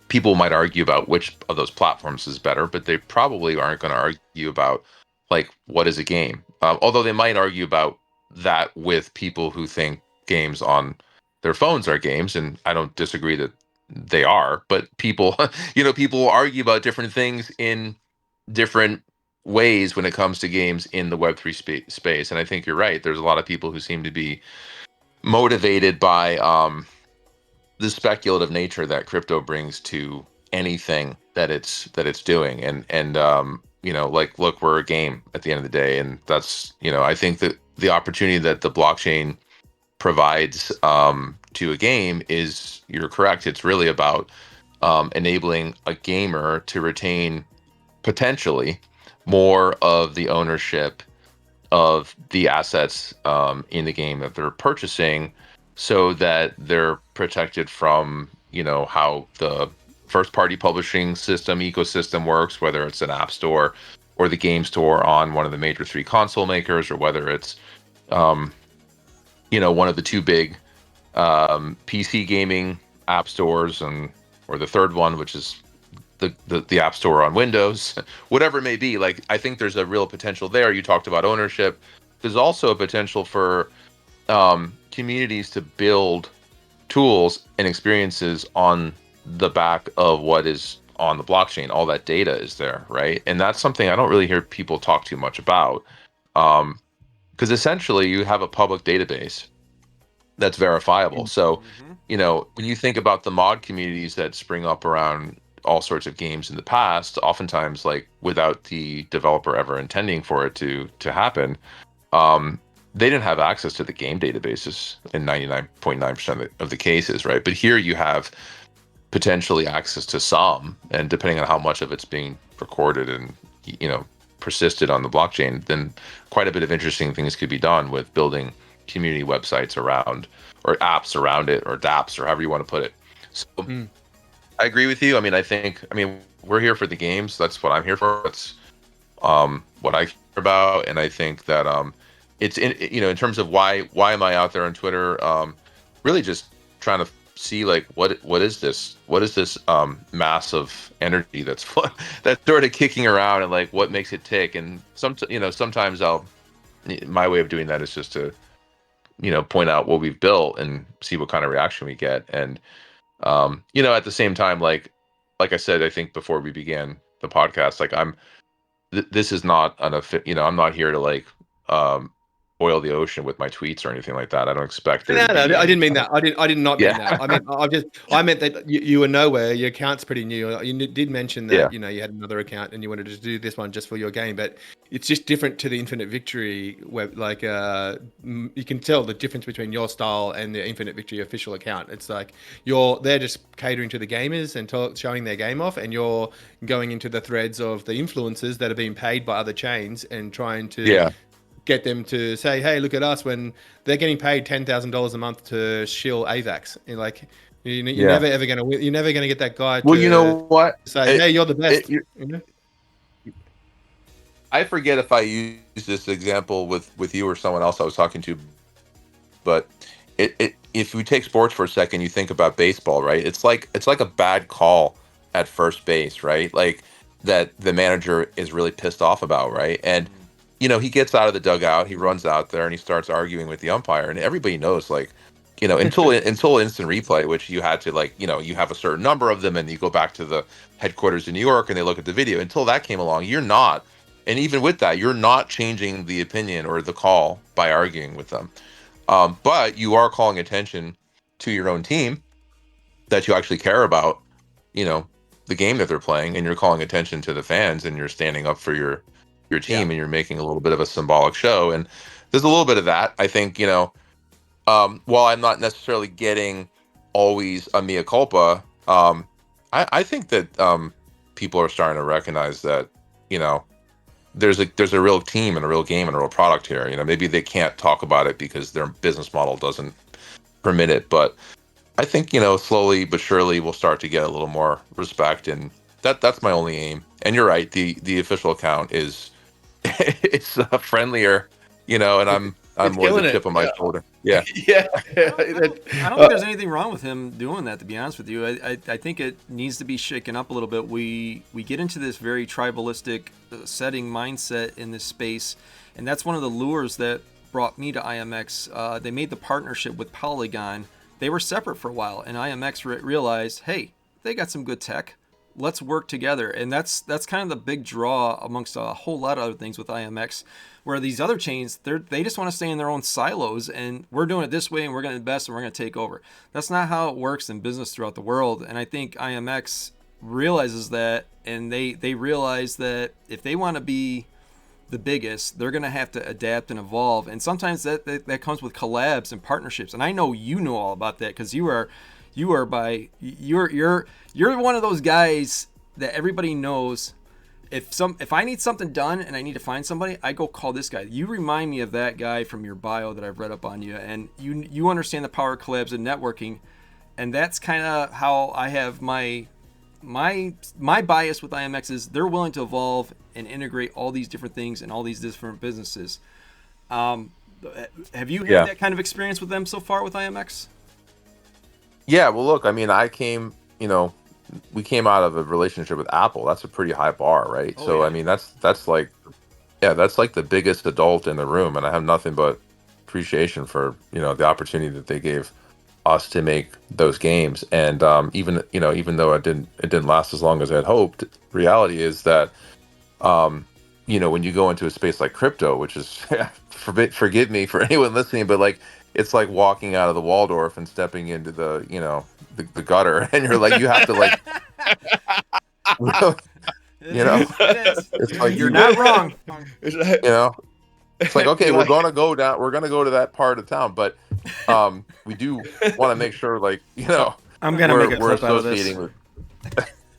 Speaker 3: people might argue about which of those platforms is better, but they probably aren't going to argue about like what is a game. Although they might argue about that with people who think games on their phones are games, and I don't disagree that they are. But people, people argue about different things in different ways when it comes to games in the Web3 space. And I think you're right. There's a lot of people who seem to be motivated by the speculative nature that crypto brings to anything that it's doing, and like, look, we're a game at the end of the day, and that's I think that the opportunity that the blockchain provides to a game is, you're correct, it's really about enabling a gamer to retain potentially more of the ownership of the assets in the game that they're purchasing, so that they're protected from how the first party publishing system ecosystem works, whether it's an app store or the game store on one of the major 3 console makers, or whether it's one of the 2 big PC gaming app stores, or the third one, which is the app store on Windows, whatever it may be. Like, I think there's a real potential there. You talked about ownership. There's also a potential for communities to build tools and experiences on the back of what is on the blockchain. All that data is there, right? And that's something I don't really hear people talk too much about, because essentially you have a public database that's verifiable. So, when you think about the mod communities that spring up around all sorts of games in the past, oftentimes like without the developer ever intending for it to happen, they didn't have access to the game databases in 99.9% of the cases, right? But here you have potentially access to some, and depending on how much of it's being recorded and persisted on the blockchain, then quite a bit of interesting things could be done with building community websites around, or apps around it, or dApps, or however you want to put it. So I agree with you. I mean, we're here for the games. That's what I'm here for. That's what I care about. And I think that it's in terms of why am I out there on Twitter? Really just trying to see like what is this mass of energy that's sort of kicking around, and like what makes it tick. And sometimes my way of doing that is just to point out what we've built and see what kind of reaction we get. And at the same time, like I said, I think before we began the podcast, like this is not I'm not here to like boil the ocean with my tweets or anything like that. I don't expect there to be
Speaker 1: I didn't mean that. I did not mean that. I meant that you were nowhere. Your account's pretty new. You did mention that you had another account and you wanted to do this one just for your game, but it's just different to the Infinite Victory web. Like you can tell the difference between your style and the Infinite Victory official account. It's like they're just catering to the gamers and showing their game off, and you're going into the threads of the influencers that are being paid by other chains and trying to get them to say, hey, look at us, when they're getting paid $10,000 a month to shill AVAX. You're like, you're never ever going to win. You're never going to get that guy to
Speaker 3: you know what?
Speaker 1: Say, hey, you're the best.
Speaker 3: I forget if I used this example with you or someone else I was talking to, but if we take sports for a second, you think about baseball, right? It's like a bad call at first base, right? Like that the manager is really pissed off about, right? And he gets out of the dugout, he runs out there, and he starts arguing with the umpire, and everybody knows, like, until instant replay, which you had to, like, you have a certain number of them, and you go back to the headquarters in New York, and they look at the video. Until that came along, you're not, and even with that, you're not changing the opinion or the call by arguing with them. But you are calling attention to your own team that you actually care about, the game that they're playing, and you're calling attention to the fans, and you're standing up for your team, and you're making a little bit of a symbolic show. And there's a little bit of that, I think, while I'm not necessarily getting always a mea culpa, I think that people are starting to recognize that, there's a real team and a real game and a real product here. Maybe they can't talk about it because their business model doesn't permit it, but I think, slowly but surely we'll start to get a little more respect, and that's my only aim. And you're right, the official account is it's friendlier, and I'm more the tip on my shoulder. Yeah.
Speaker 1: Yeah.
Speaker 2: I don't think there's anything wrong with him doing that, to be honest with you. I think it needs to be shaken up a little bit. We get into this very tribalistic setting mindset in this space, and that's one of the lures that brought me to IMX. They made the partnership with Polygon. They were separate for a while, and IMX realized, hey, they got some good tech. Let's work together. And that's kind of the big draw amongst a whole lot of other things with IMX, where these other chains, they just want to stay in their own silos, and we're doing it this way, and we're going to invest, and we're going to take over. That's not how it works in business throughout the world. And I think IMX realizes that, and they realize that if they want to be the biggest, they're going to have to adapt and evolve. And sometimes that comes with collabs and partnerships. And I know you know all about that, because you're one of those guys that everybody knows. If I need something done and I need to find somebody, I go call this guy. You remind me of that guy from your bio that I've read up on you, and you understand the power of collabs and networking. And that's kind of how I have my bias with IMX is they're willing to evolve and integrate all these different things and all these different businesses. Have you had that kind of experience with them so far with IMX?
Speaker 3: Yeah, well, look, I mean, we came out of a relationship with Apple. That's a pretty high bar, right? I mean, that's like the biggest adult in the room, and I have nothing but appreciation for, the opportunity that they gave us to make those games. And even though it didn't last as long as I had hoped, reality is that when you go into a space like crypto, which is forgive me for anyone listening, but like it's like walking out of the Waldorf and stepping into the the gutter, and you're like, you have to like it's like
Speaker 2: you're not wrong.
Speaker 3: It's like, okay, we're gonna go to that part of town, but we do want to make sure, like,
Speaker 2: I'm gonna make a clip out of this.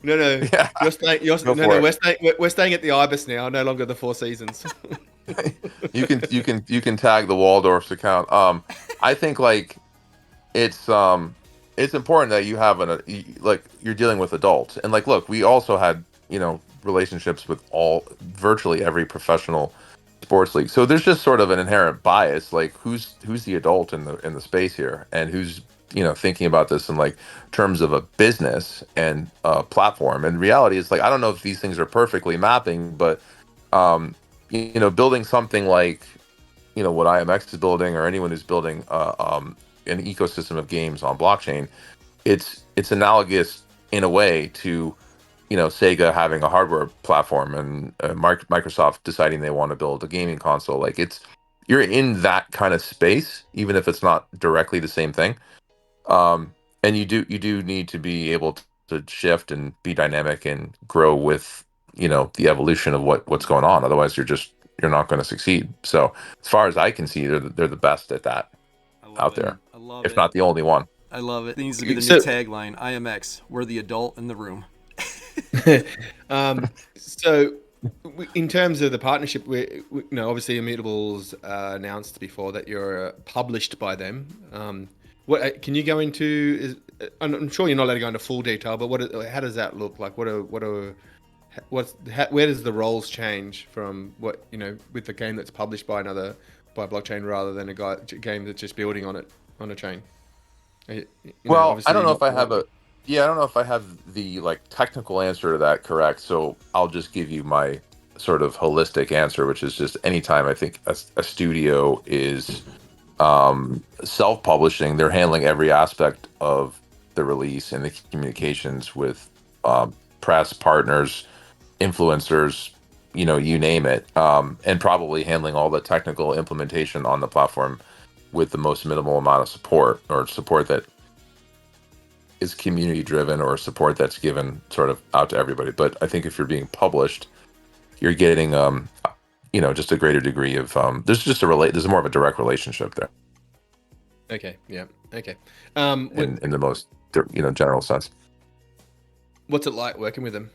Speaker 1: No.
Speaker 3: Yeah.
Speaker 1: We're staying at the Ibis now, no longer the Four Seasons.
Speaker 3: You can tag the Waldorf's account. I think like it's important that you have you're dealing with adults, and like, look, we also had relationships with virtually every professional sports league. So there's just sort of an inherent bias, like who's the adult in the space here, and who's thinking about this in like terms of a business and a platform. And reality is, like, I don't know if these things are perfectly mapping, but building something like what IMX is building, or anyone who's building an ecosystem of games on blockchain, it's analogous in a way to Sega having a hardware platform, and Microsoft deciding they want to build a gaming console. Like, you're in that kind of space, even if it's not directly the same thing. And you do need to be able to shift and be dynamic and grow with the evolution of what's going on. Otherwise, you're not going to succeed. So as far as I can see, they're the best at that out there.
Speaker 2: I love
Speaker 3: if not the only one.
Speaker 2: I love it. It needs to be the new tagline. IMX, we're the adult in the room.
Speaker 1: So in terms of the partnership, obviously Immutable's announced before that you're published by them. What can you go into? I'm sure you're not allowed to go into full detail, but how does that look like? Where does the roles change from what with the game that's published by blockchain, rather than a game that's just building on a chain?
Speaker 3: Well, I don't know if I have a Yeah, I don't know if I have the technical answer to that correct, so I'll just give you my sort of holistic answer, which is just anytime I think a studio is self-publishing, they're handling every aspect of the release and the communications with press partners, influencers, you name it, and probably handling all the technical implementation on the platform with the most minimal amount of support, or support that is community driven, or support that's given sort of out to everybody. But I think if you're being published, you're getting just a greater degree of there's more of a direct relationship there.
Speaker 1: Okay. Yeah. Okay.
Speaker 3: In the most general sense.
Speaker 1: What's it like working with them?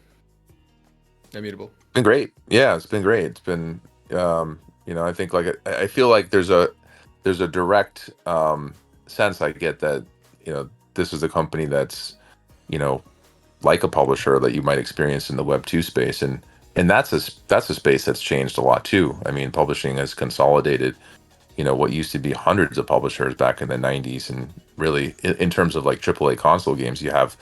Speaker 1: Immutable.
Speaker 3: It's been great. Yeah, it's been great. It's been I think I feel like there's a direct sense I get that this is a company that's like a publisher that you might experience in the Web 2 space, and that's a space that's changed a lot too. I mean, publishing has consolidated what used to be hundreds of publishers back in the 90s, and really in terms of AAA console games, you have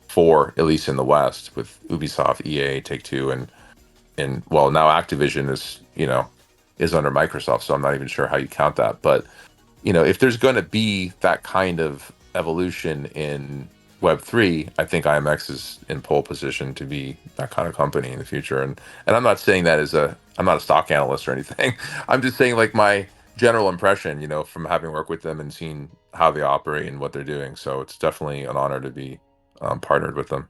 Speaker 3: 4, at least in the West, with Ubisoft, EA, Take-Two, and well, now Activision is under Microsoft, so I'm not even sure how you count that. But if there's going to be that kind of evolution in Web3, I think IMX is in pole position to be that kind of company in the future. And I'm not saying that I'm not a stock analyst or anything. I'm just saying my general impression, from having worked with them and seen how they operate and what they're doing. So it's definitely an honor to be partnered with them.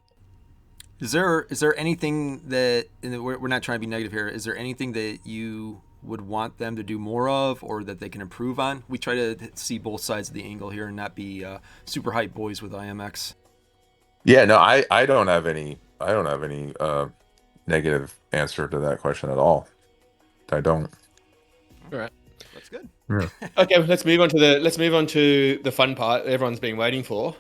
Speaker 2: Is there anything that, and we're not trying to be negative here, is there anything that you would want them to do more of, or that they can improve on? We try to see both sides of the angle here and not be super hype boys with IMX.
Speaker 3: Yeah, no, I don't have any negative answer to that question at all. I don't.
Speaker 1: All right.
Speaker 2: That's good.
Speaker 3: Yeah.
Speaker 1: Okay, let's move on to the fun part everyone's been waiting for.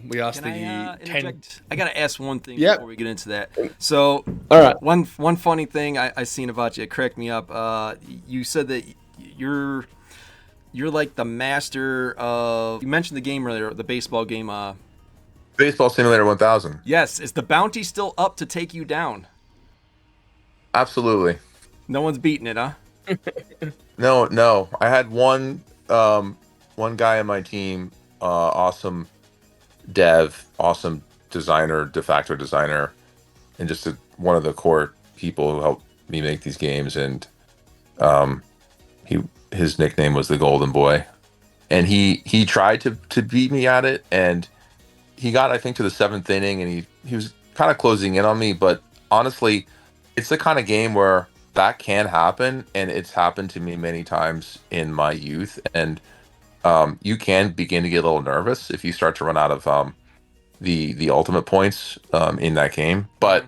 Speaker 1: We asked
Speaker 2: Can I interject? I gotta ask one thing before we get into that. So,
Speaker 1: all right,
Speaker 2: one funny thing I seen about you, it cracked me up. You said that you're like the master of. You mentioned the game earlier, the baseball game.
Speaker 3: Baseball Simulator 1000.
Speaker 2: Yes, is the bounty still up to take you down?
Speaker 3: Absolutely.
Speaker 2: No one's beating it, huh?
Speaker 3: No. I had one guy on my team, awesome dev, awesome designer, de facto designer, and just one of the core people who helped me make these games. And his nickname was the Golden Boy, and he tried to beat me at it, and he got, I think, to the 7th inning, and he was kind of closing in on me. But honestly, it's the kind of game where that can happen, and it's happened to me many times in my youth. And you can begin to get a little nervous if you start to run out of the ultimate points in that game. But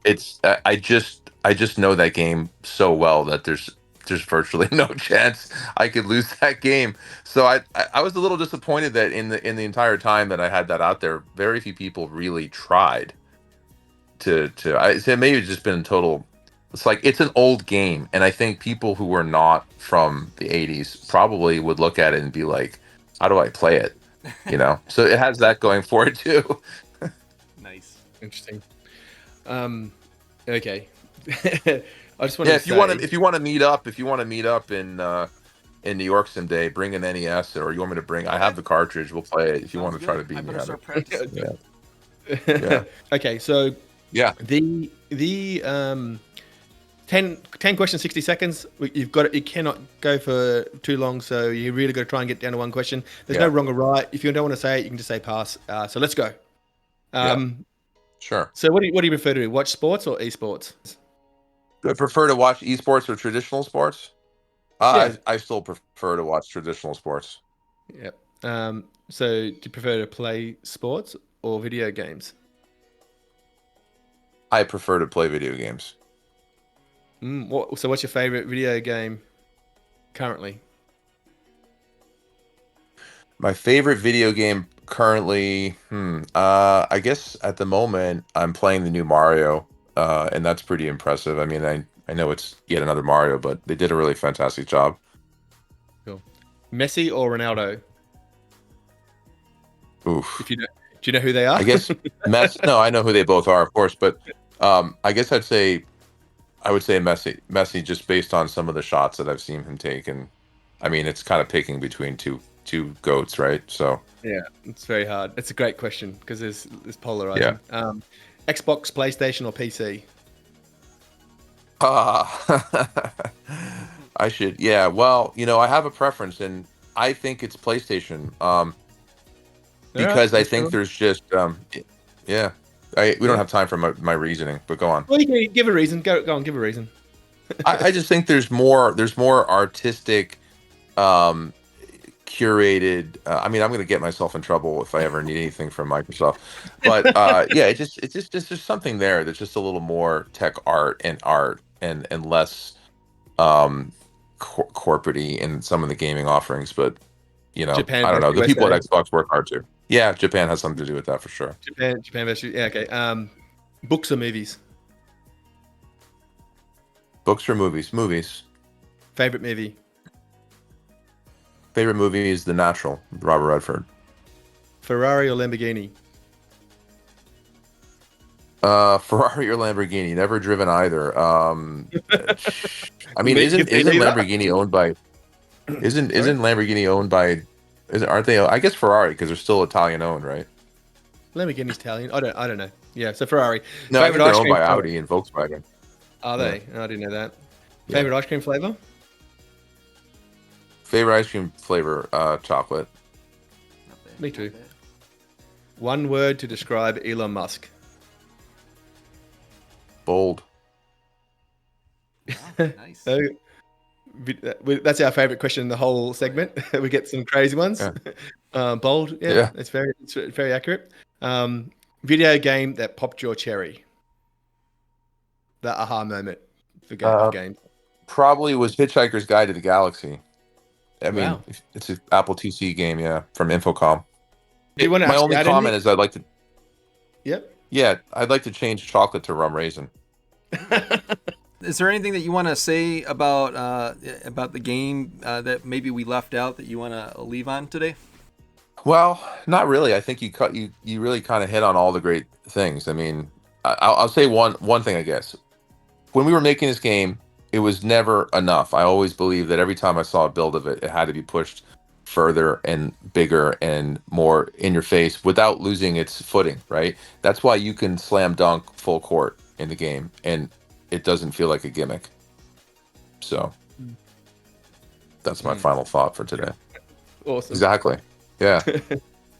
Speaker 3: it's I just know that game so well that there's virtually no chance I could lose that game. So I was a little disappointed that in the entire time that I had that out there, very few people really tried to I say maybe it's just been total. It's it's an old game, and I think people who were not from the 80s probably would look at it and be like, how do I play it? So it has that going for it too.
Speaker 2: Nice.
Speaker 1: Interesting. Okay. I just want to
Speaker 3: if you want to meet up in New York someday, bring an NES, or you want me to bring, I have the cartridge, we'll play it if you want to try to beat me at it. Yeah.
Speaker 1: Okay, so
Speaker 3: yeah,
Speaker 1: the 10 questions, 60 seconds. You've got it. You cannot go for too long, so you really got to try and get down to one question. There's no wrong or right. If you don't want to say it, you can just say pass. So let's go.
Speaker 3: Sure.
Speaker 1: So what do you prefer to do? Watch sports or esports?
Speaker 3: Do I prefer to watch esports or traditional sports? I still prefer to watch traditional sports.
Speaker 1: Yep. So do you prefer to play sports or video games?
Speaker 3: I prefer to play video games.
Speaker 1: So what's your favorite video game currently?
Speaker 3: My favorite video game currently, I guess at the moment I'm playing the new Mario, and that's pretty impressive. I mean, I know it's yet another Mario, but they did a really fantastic job.
Speaker 1: Cool. Messi or Ronaldo?
Speaker 3: Oof.
Speaker 1: If you Do you know who they are?
Speaker 3: I guess Messi. No, I know who they both are, of course, but I guess I would say Messi, just based on some of the shots that I've seen him take, and I mean, it's kind of picking between two goats, right? So
Speaker 1: Yeah, it's very hard. It's a great question because there's
Speaker 3: yeah.
Speaker 1: polarizing. Xbox, PlayStation, or PC?
Speaker 3: I should, yeah. Well, I have a preference, and I think it's PlayStation.
Speaker 1: All right,
Speaker 3: Because I
Speaker 1: let's go
Speaker 3: think
Speaker 1: on.
Speaker 3: there's just, yeah. We don't
Speaker 1: Yeah.
Speaker 3: have time for my reasoning, but go on.
Speaker 1: Well, you can give a reason. Go on, give a reason.
Speaker 3: I just think there's more artistic, um, curated. I mean, I'm going to get myself in trouble if I ever need anything from Microsoft, but yeah, it's just something there that's just a little more tech art and less corporate-y in some of the gaming offerings. But
Speaker 1: Japan
Speaker 3: I don't
Speaker 1: versus
Speaker 3: know. The people
Speaker 1: USA.
Speaker 3: at Xbox work hard too. Yeah, Japan has something to do with that for sure.
Speaker 1: Japan versus yeah. Okay. Books or movies?
Speaker 3: Books or movies? Movies.
Speaker 1: Favorite movie?
Speaker 3: Favorite movie is The Natural, Robert Redford.
Speaker 1: Ferrari or Lamborghini?
Speaker 3: Ferrari or Lamborghini? Never driven either. I mean,
Speaker 1: Me,
Speaker 3: isn't
Speaker 1: me neither.
Speaker 3: Lamborghini owned by isn't
Speaker 1: Sorry,
Speaker 3: isn't Lamborghini owned by aren't they? I guess Ferrari because they're still Italian owned, right?
Speaker 1: Lamborghini's Italian. I don't know. Yeah, so Ferrari.
Speaker 3: No, I
Speaker 1: Favorite
Speaker 3: think they're
Speaker 1: ice
Speaker 3: owned
Speaker 1: cream
Speaker 3: by
Speaker 1: flavor?
Speaker 3: Audi and Volkswagen.
Speaker 1: Are
Speaker 3: Yeah,
Speaker 1: they? I didn't know that.
Speaker 3: yeah.
Speaker 1: Favorite ice cream flavor?
Speaker 3: Favorite ice cream flavor? Chocolate.
Speaker 2: Not bad,
Speaker 1: Me
Speaker 2: not
Speaker 1: too.
Speaker 2: bad.
Speaker 1: One word to describe Elon Musk.
Speaker 3: Bold.
Speaker 2: Wow, nice.
Speaker 1: So, that's our favorite question in the whole segment. We get some crazy ones.
Speaker 3: Yeah.
Speaker 1: Bold, yeah,
Speaker 3: Yeah.
Speaker 1: it's very accurate. Video game that popped your cherry. The aha moment of
Speaker 3: Uh,
Speaker 1: games.
Speaker 3: Probably was Hitchhiker's Guide to the Galaxy. I mean,
Speaker 1: Wow.
Speaker 3: it's an Apple TC game, yeah, from Infocom.
Speaker 1: Do you want to
Speaker 3: My
Speaker 1: actually
Speaker 3: only
Speaker 1: add
Speaker 3: comment
Speaker 1: anything?
Speaker 3: is I'd like to,
Speaker 1: Yep.
Speaker 3: yeah, I'd like to change chocolate to rum raisin.
Speaker 2: Is there anything that you want to say about the game that maybe we left out that you want to leave on today?
Speaker 3: Well, not really. I think you really kind of hit on all the great things. I mean, I'll say one thing, I guess. When we were making this game, it was never enough. I always believed that every time I saw a build of it, it had to be pushed further and bigger and more in your face without losing its footing, right? That's why you can slam dunk full court in the game and it doesn't feel like a gimmick. So that's my final thought for today.
Speaker 1: Awesome.
Speaker 3: Exactly. Yeah.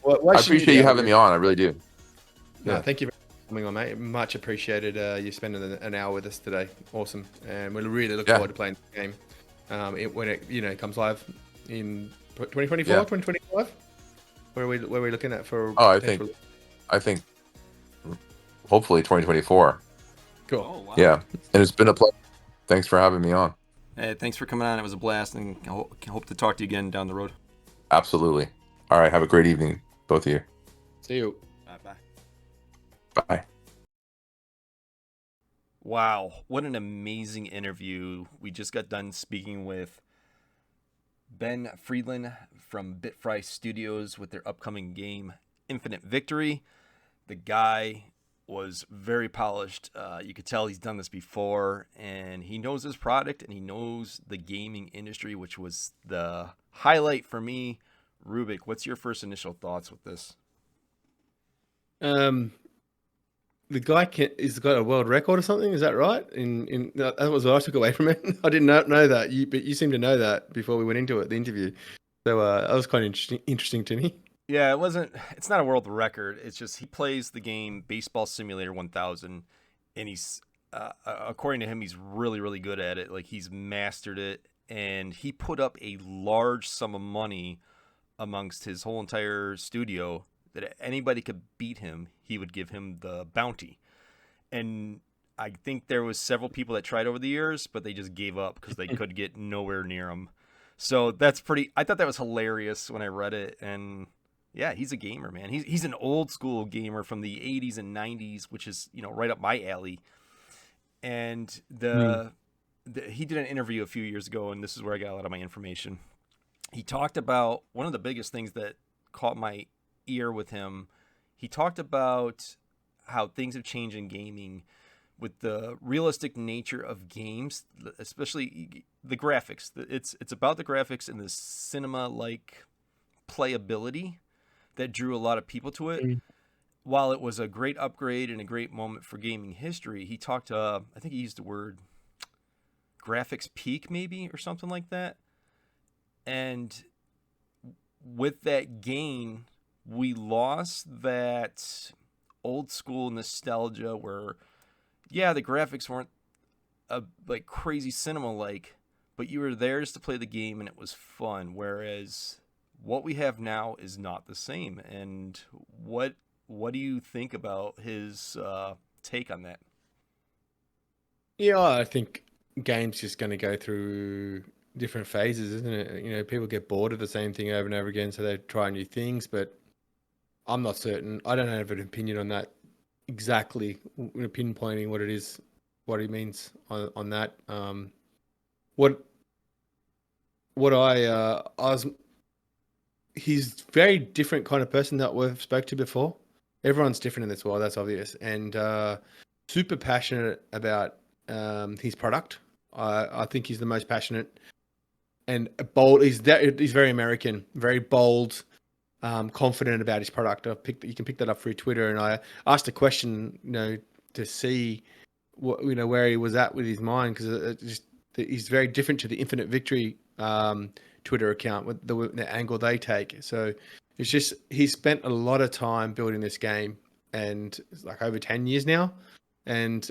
Speaker 1: Why
Speaker 3: I
Speaker 1: shouldn't
Speaker 3: appreciate
Speaker 1: be
Speaker 3: you
Speaker 1: able
Speaker 3: having
Speaker 1: to-
Speaker 3: me on. I really do.
Speaker 1: No,
Speaker 3: Yeah.
Speaker 1: thank you for coming on, mate. Much appreciated. You spending an hour with us today. Awesome, and we really look
Speaker 3: Yeah.
Speaker 1: forward to playing the game when it comes live in 2024,
Speaker 3: Yeah.
Speaker 1: 2025. Where are we looking at for?
Speaker 3: Oh,
Speaker 1: potential-
Speaker 3: I think hopefully 2024.
Speaker 1: Cool.
Speaker 2: Oh, wow.
Speaker 3: Yeah. And it's been a pleasure. Thanks for having me on.
Speaker 2: Hey, thanks for coming on. It was a blast, and hope to talk to you again down the road.
Speaker 3: Absolutely. All right. Have a great evening, both of you.
Speaker 1: See you.
Speaker 2: Bye.
Speaker 3: Bye.
Speaker 2: Wow, what an amazing interview. We just got done speaking with Ben Friedland from Bitfry Studios with their upcoming game, Infinite Victory. The guy was very polished. You could tell he's done this before, and he knows his product, and he knows the gaming industry, which was the highlight for me. Rubik, what's your first initial thoughts with this?
Speaker 1: The guy is got a world record or something. Is that right? That was what I took away from it. I did not know that. But you seem to know that before we went into it, the interview. So that was kind of interesting to me.
Speaker 2: Yeah, it's not a world record. It's just he plays the game Baseball Simulator 1000, and he's, according to him, he's really, really good at it. Like, he's mastered it, and he put up a large sum of money amongst his whole entire studio that if anybody could beat him, he would give him the bounty. And I think there was several people that tried over the years, but they just gave up because they could get nowhere near him. So that's I thought that was hilarious when I read it, and yeah, he's a gamer, man. He's an old school gamer from the 80s and 90s, which is, right up my alley. And he did an interview a few years ago, and this is where I got a lot of my information. He talked about one of the biggest things that caught my ear with him. he talked about how things have changed in gaming with the realistic nature of games, especially the graphics. It's about the graphics and the cinema-like playability that drew a lot of people to it. While it was a great upgrade and a great moment for gaming history, he talked, I think he used the word graphics peak maybe or something like that. And with that gain, we lost that old school nostalgia where, yeah, the graphics weren't like crazy cinema like, but you were there just to play the game and it was fun. Whereas what we have now is not the same. And what do you think about his take on that?
Speaker 1: Yeah, I think games just going to go through different phases, isn't it? You know, people get bored of the same thing over and over again, so they try new things. But I'm not certain. I don't have an opinion on that exactly, pinpointing what it is, what he means on that. What I was, he's very different kind of person that we've spoke to before. Everyone's different in this world, that's obvious, and super passionate about his product. I think he's the most passionate and bold. He's very American, very bold, confident about his product. You can pick that up through Twitter, and I asked a question, to see where he was at with his mind, because he's very different to the Infinite Victory Twitter account with the angle they take. So it's just he spent a lot of time building this game, and it's like over 10 years now, and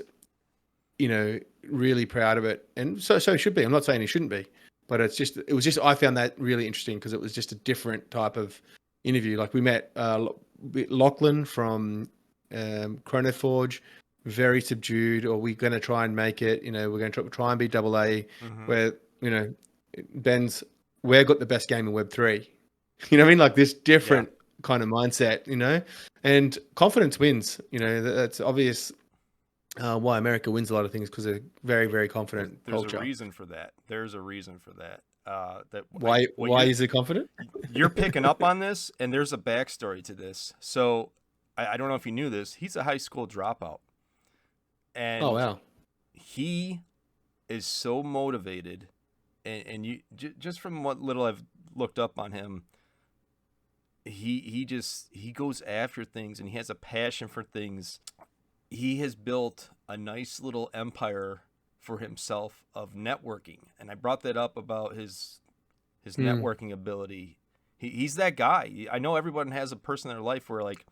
Speaker 1: really proud of it. And so it should be. I'm not saying he shouldn't be, but it was just I found that really interesting because it was just a different type of interview. Like we met Lachlan from Chronoforge, very subdued, or we're going to try and make it, we're going to try and be AA, where, Ben's, we've got the best game in Web3. You know what I mean? Like this different kind of mindset, and confidence wins. That's obvious why America wins a lot of things, because they're very, very confident culture.
Speaker 2: There's a reason for that.
Speaker 1: Why is it confident?
Speaker 2: You're picking up on this, and there's a backstory to this. So I don't know if you knew this. He's a high school dropout. And
Speaker 1: oh, wow.
Speaker 2: He is so motivated, and you just from what little I've looked up on him, he goes after things, and he has a passion for things. He has built a nice little empire for himself of networking, and I brought that up about his networking ability. He's that guy. I know everyone has a person in their life where, like,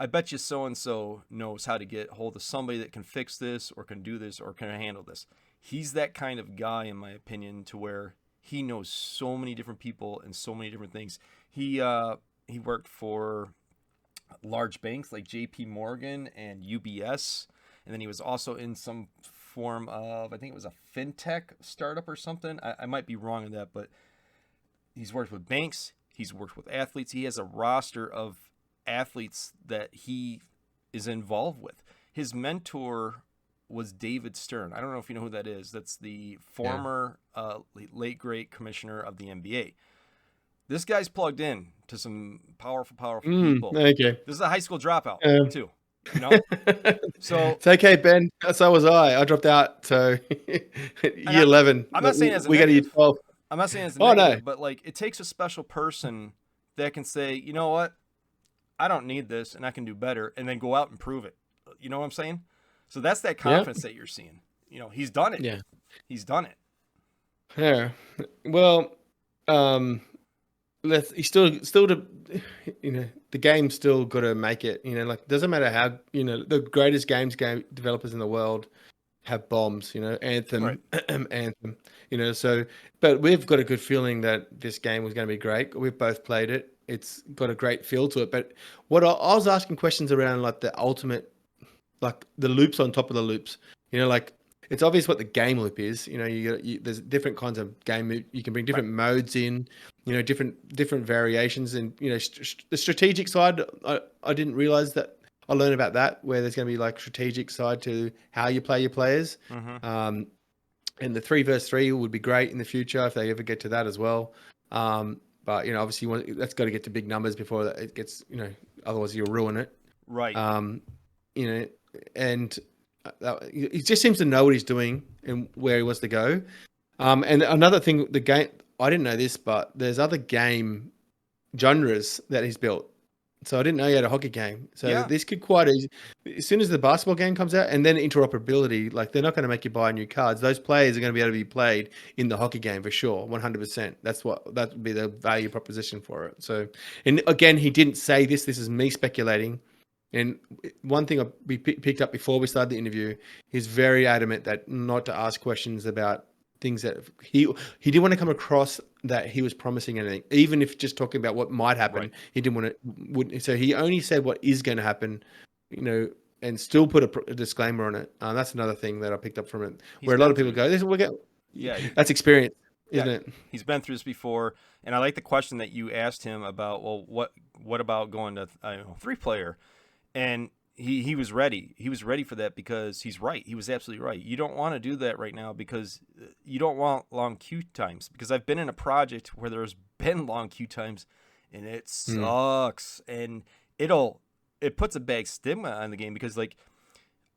Speaker 2: I bet you so-and-so knows how to get hold of somebody that can fix this or can do this or can handle this. He's that kind of guy, in my opinion, to where he knows so many different people and so many different things. He worked for large banks like JP Morgan and UBS. And then he was also in some form of, I think it was a fintech startup or something. I might be wrong on that, but he's worked with banks. He's worked with athletes. He has a roster of athletes that he is involved with. His mentor was David Stern. I don't know if you know who that is. That's the former late great commissioner of the NBA. This guy's plugged in to some powerful people.
Speaker 1: Okay.
Speaker 2: This is a high school dropout too. So
Speaker 1: it's okay, Ben. So was I. I dropped out. So year 11.
Speaker 2: I'm not saying as a
Speaker 1: we got to year 12.
Speaker 2: I'm not saying as a negative, but like it takes a special person that can say, you know what, I don't need this and I can do better, and then go out and prove it. You know what I'm saying? So that's that confidence that you're seeing. He's done it.
Speaker 1: Yeah,
Speaker 2: he's done it.
Speaker 1: Yeah. Well, he's still the game's still got to make it. Like doesn't matter how the greatest game developers in the world have bombs. Anthem,
Speaker 2: right.
Speaker 1: Anthem. So, but we've got a good feeling that this game was going to be great. We've both played it. It's got a great feel to it. But what I was asking questions around, like the ultimate, like the loops on top of the loops. Like it's obvious what the game loop is. There's different kinds of game loop. You can bring different modes in. Different variations, and the strategic side. I didn't realize that. I learned about that, where there's going to be like strategic side to how you play your players. And the 3v3 would be great in the future if they ever get to that as well. But obviously that's got to get to big numbers before it gets otherwise you'll ruin it.
Speaker 2: Right.
Speaker 1: You know, and he just seems to know what he's doing and where he wants to go. And another thing, the game, I didn't know this, but there's other game genres that he's built. So I didn't know he had a hockey game. So
Speaker 2: Yeah.
Speaker 1: this could quite easy. As soon as the basketball game comes out, and then interoperability, like they're not going to make you buy new cards. Those players are going to be able to be played in the hockey game for sure, 100%. That would be the value proposition for it. So, and again, he didn't say this. This is me speculating. And one thing we picked up before we started the interview, he's very adamant that not to ask questions about things that he didn't want to come across that he was promising anything, even if just talking about what might happen.
Speaker 2: Right.
Speaker 1: He didn't want to. So he only said what is going to happen, and still put a disclaimer on it. That's another thing that I picked up from it, where a lot of people go, "This will get."
Speaker 2: Yeah,
Speaker 1: that's experience, isn't it?
Speaker 2: He's been through this before, and I like the question that you asked him about. Well, what about going to 3-player? And he was ready. He was ready for that because he's right. He was absolutely right. You don't want to do that right now because you don't want long queue times. Because I've been in a project where there's been long queue times, and it sucks. And it puts a bad stigma on the game because like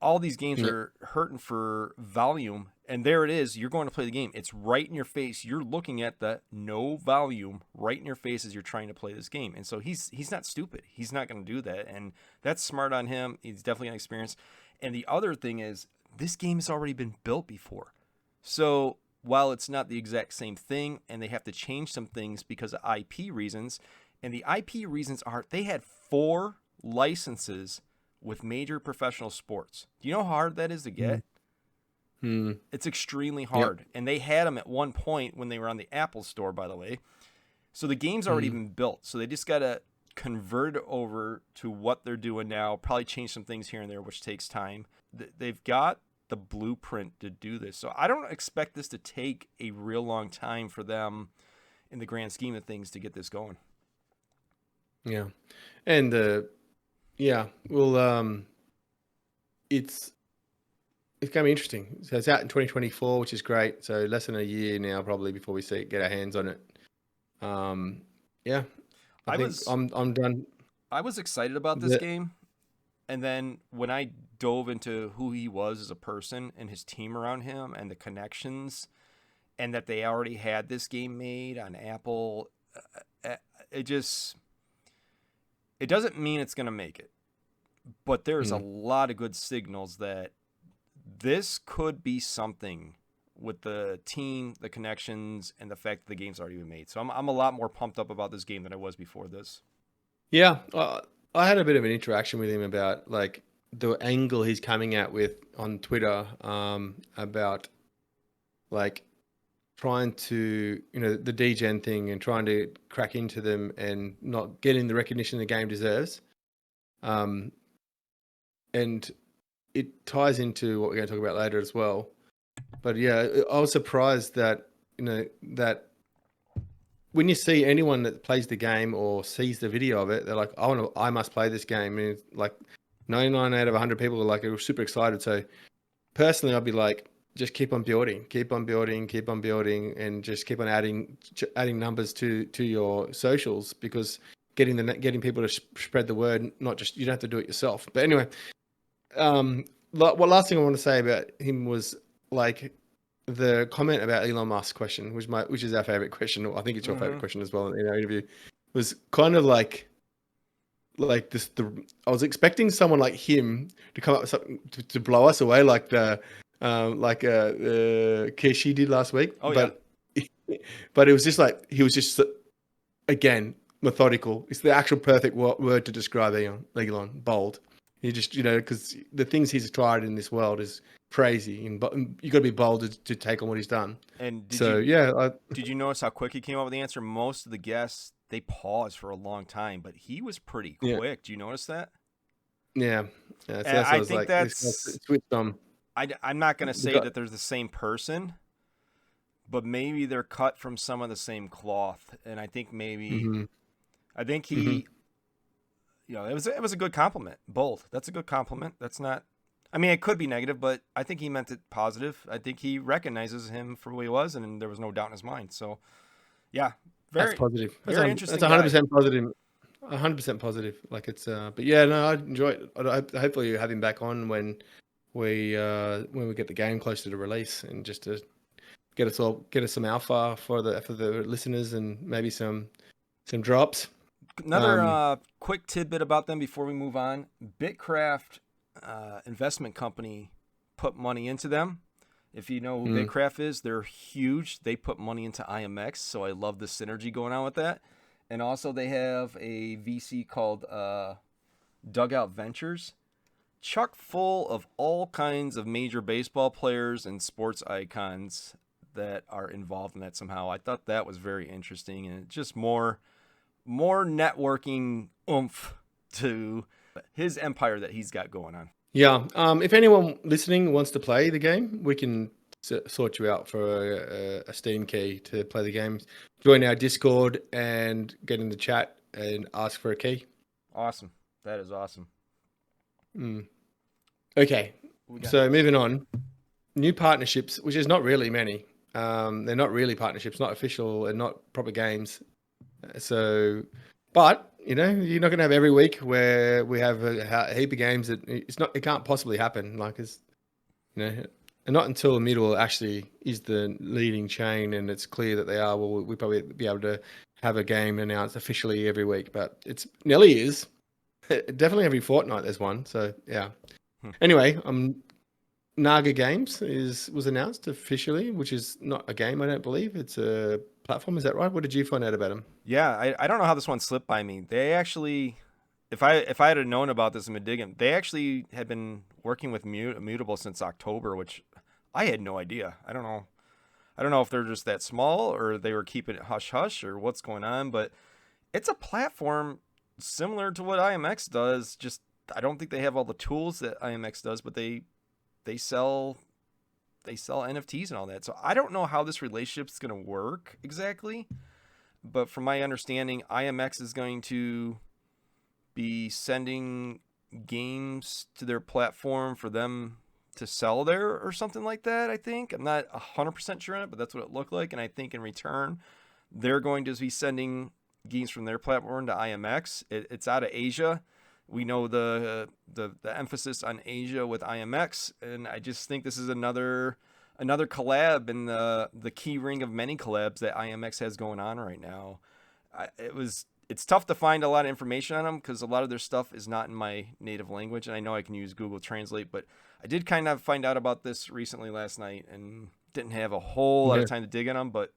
Speaker 2: all these games are hurting for volume, and there it is. You're going to play the game. It's right in your face. You're looking at the no volume right in your face as you're trying to play this game. And so he's not stupid. He's not going to do that, and that's smart on him. He's definitely got experience. And the other thing is, this game has already been built before. So while it's not the exact same thing, and they have to change some things because of IP reasons, and the IP reasons are they had 4 licenses with major professional sports. Do you know how hard that is to get? It's extremely hard. Yep. And they had them at one point when they were on the Apple Store, by the way. So the game's already been built. So they just got to convert it over to what they're doing now, probably change some things here and there, which takes time. They've got the blueprint to do this. So I don't expect this to take a real long time for them in the grand scheme of things to get this going.
Speaker 1: Yeah. And well, it's going to be interesting. So it's out in 2024, which is great. So less than a year now, probably, before we get our hands on it. I think I'm done.
Speaker 2: I was excited about this game, and then when I dove into who he was as a person and his team around him and the connections, and that they already had this game made on Apple, it doesn't mean it's going to make it. But there's a lot of good signals that this could be something with the team, the connections, and the fact that the game's already been made. So I'm a lot more pumped up about this game than I was before this.
Speaker 1: Yeah, I had a bit of an interaction with him about like the angle he's coming at with on Twitter, about like trying to, the degen thing and trying to crack into them and not getting the recognition the game deserves. And it ties into what we're going to talk about later as well. But yeah, I was surprised that, that when you see anyone that plays the game or sees the video of it, they're like, I must play this game. And it's like 99 out of 100 people are like, are super excited. So personally, I'd be like, just keep on building, and just keep on adding numbers to your socials, because getting people to spread the word, not just, you don't have to do it yourself. But anyway, last thing I want to say about him was like the comment about Elon Musk's question, which is our favorite question. I think it's your favorite question as well in our interview, was kind of like this. I was expecting someone like him to come up with something to blow us away, like Kishi did last week. But it was just like, he was just, again, methodical. It's the actual perfect word to describe Elon. Bold. He just, because the things he's tried in this world is crazy, and you got to be bold to take on what he's done.
Speaker 2: And
Speaker 1: did
Speaker 2: you notice how quick he came up with the answer? Most of the guests, they paused for a long time, but he was pretty quick. Yeah. Do you notice that?
Speaker 1: Yeah.
Speaker 2: So I think that's
Speaker 1: switched on.
Speaker 2: I'm not going to say that they're the same person, but maybe they're cut from some of the same cloth. And I think maybe, I think he, it was a good compliment. Bold. That's a good compliment. That's not, I mean, it could be negative, but I think he meant it positive. I think he recognizes him for who he was, and there was no doubt in his mind. So, yeah,
Speaker 1: that's positive.
Speaker 2: Very interesting.
Speaker 1: That's 100% positive. 100% positive. Like it's, but yeah, no, I enjoy it. Hopefully you have him back on when we get the game closer to release, and just to get us some alpha for the listeners, and maybe some drops.
Speaker 2: Another quick tidbit about them before we move on. Bitcraft investment company put money into them. If you know who Bitcraft is, they're huge. They put money into IMX, so I love the synergy going on with that. And also they have a VC called Dugout Ventures, chock full of all kinds of major baseball players and sports icons that are involved in that somehow. I thought that was very interesting, and just more networking oomph to his empire that he's got going on.
Speaker 1: Yeah. If anyone listening wants to play the game, we can sort you out for a Steam key to play the game. Join our Discord and get in the chat and ask for a key.
Speaker 2: Awesome. That is awesome.
Speaker 1: Okay. So moving on. New partnerships, which is not really many. They're not really partnerships, not official and not proper games. So, but you're not going to have every week where we have a heap of games that it can't possibly happen. Like and not until Immutable actually is the leading chain and it's clear that they are. Well, we probably be able to have a game announced officially every week, but it's nearly is definitely every fortnight. There's one. So yeah. Anyway, Naga Games was announced officially, which is not a game, I don't believe. It's a platform. Is that right? What did you find out about them?
Speaker 2: Yeah, I don't know how this one slipped by me. They actually, if I had known about this and been digging, they actually had been working with Immutable since October, which I had no idea. I don't know if they're just that small or they were keeping it hush hush or what's going on, but it's a platform similar to what IMX does. Just I don't think they have all the tools that IMX does, but they sell NFTs and all that. So I don't know how this relationship's going to work exactly, but from my understanding, IMX is going to be sending games to their platform for them to sell there or something like that, I think. I'm not 100% sure on it, but that's what it looked like. And I think in return, they're going to be sending games from their platform to IMX. It's out of Asia. We know the emphasis on Asia with IMX, and I just think this is another collab in the key ring of many collabs that IMX has going on right now. It's tough to find a lot of information on them because a lot of their stuff is not in my native language, and I know I can use Google Translate, but I did kind of find out about this recently last night and didn't have a whole lot of time to dig in them, but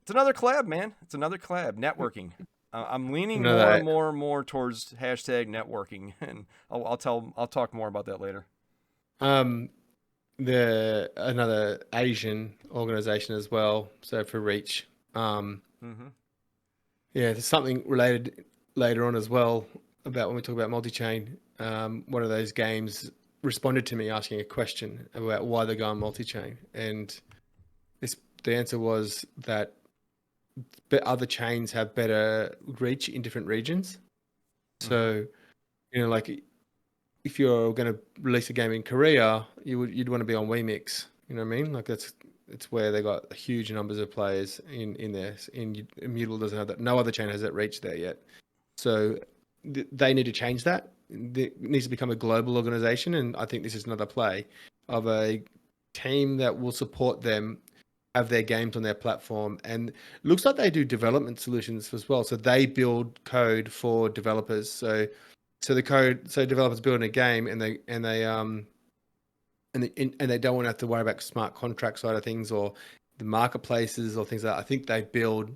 Speaker 2: it's another collab, man. It's another collab. Networking. I'm leaning more and more towards hashtag networking, and I'll talk more about that later.
Speaker 1: Another Asian organization as well. So for Reach, yeah, there's something related later on as well about when we talk about Multichain. One of those games responded to me asking a question about why they're going Multichain, and the answer was that other chains have better reach in different regions. So, like if you're going to release a game in Korea, you'd want to be on WeMix. You know what I mean? Like it's where they got huge numbers of players in there. Immutable doesn't have that. No other chain has that reach there yet. So they need to change that. It needs to become a global organization, and I think this is another play of a team that will support them, have their games on their platform, and looks like they do development solutions as well. So they build code for developers. So developers building a game and they don't want to have to worry about smart contract side of things or the marketplaces or things like that. I think they build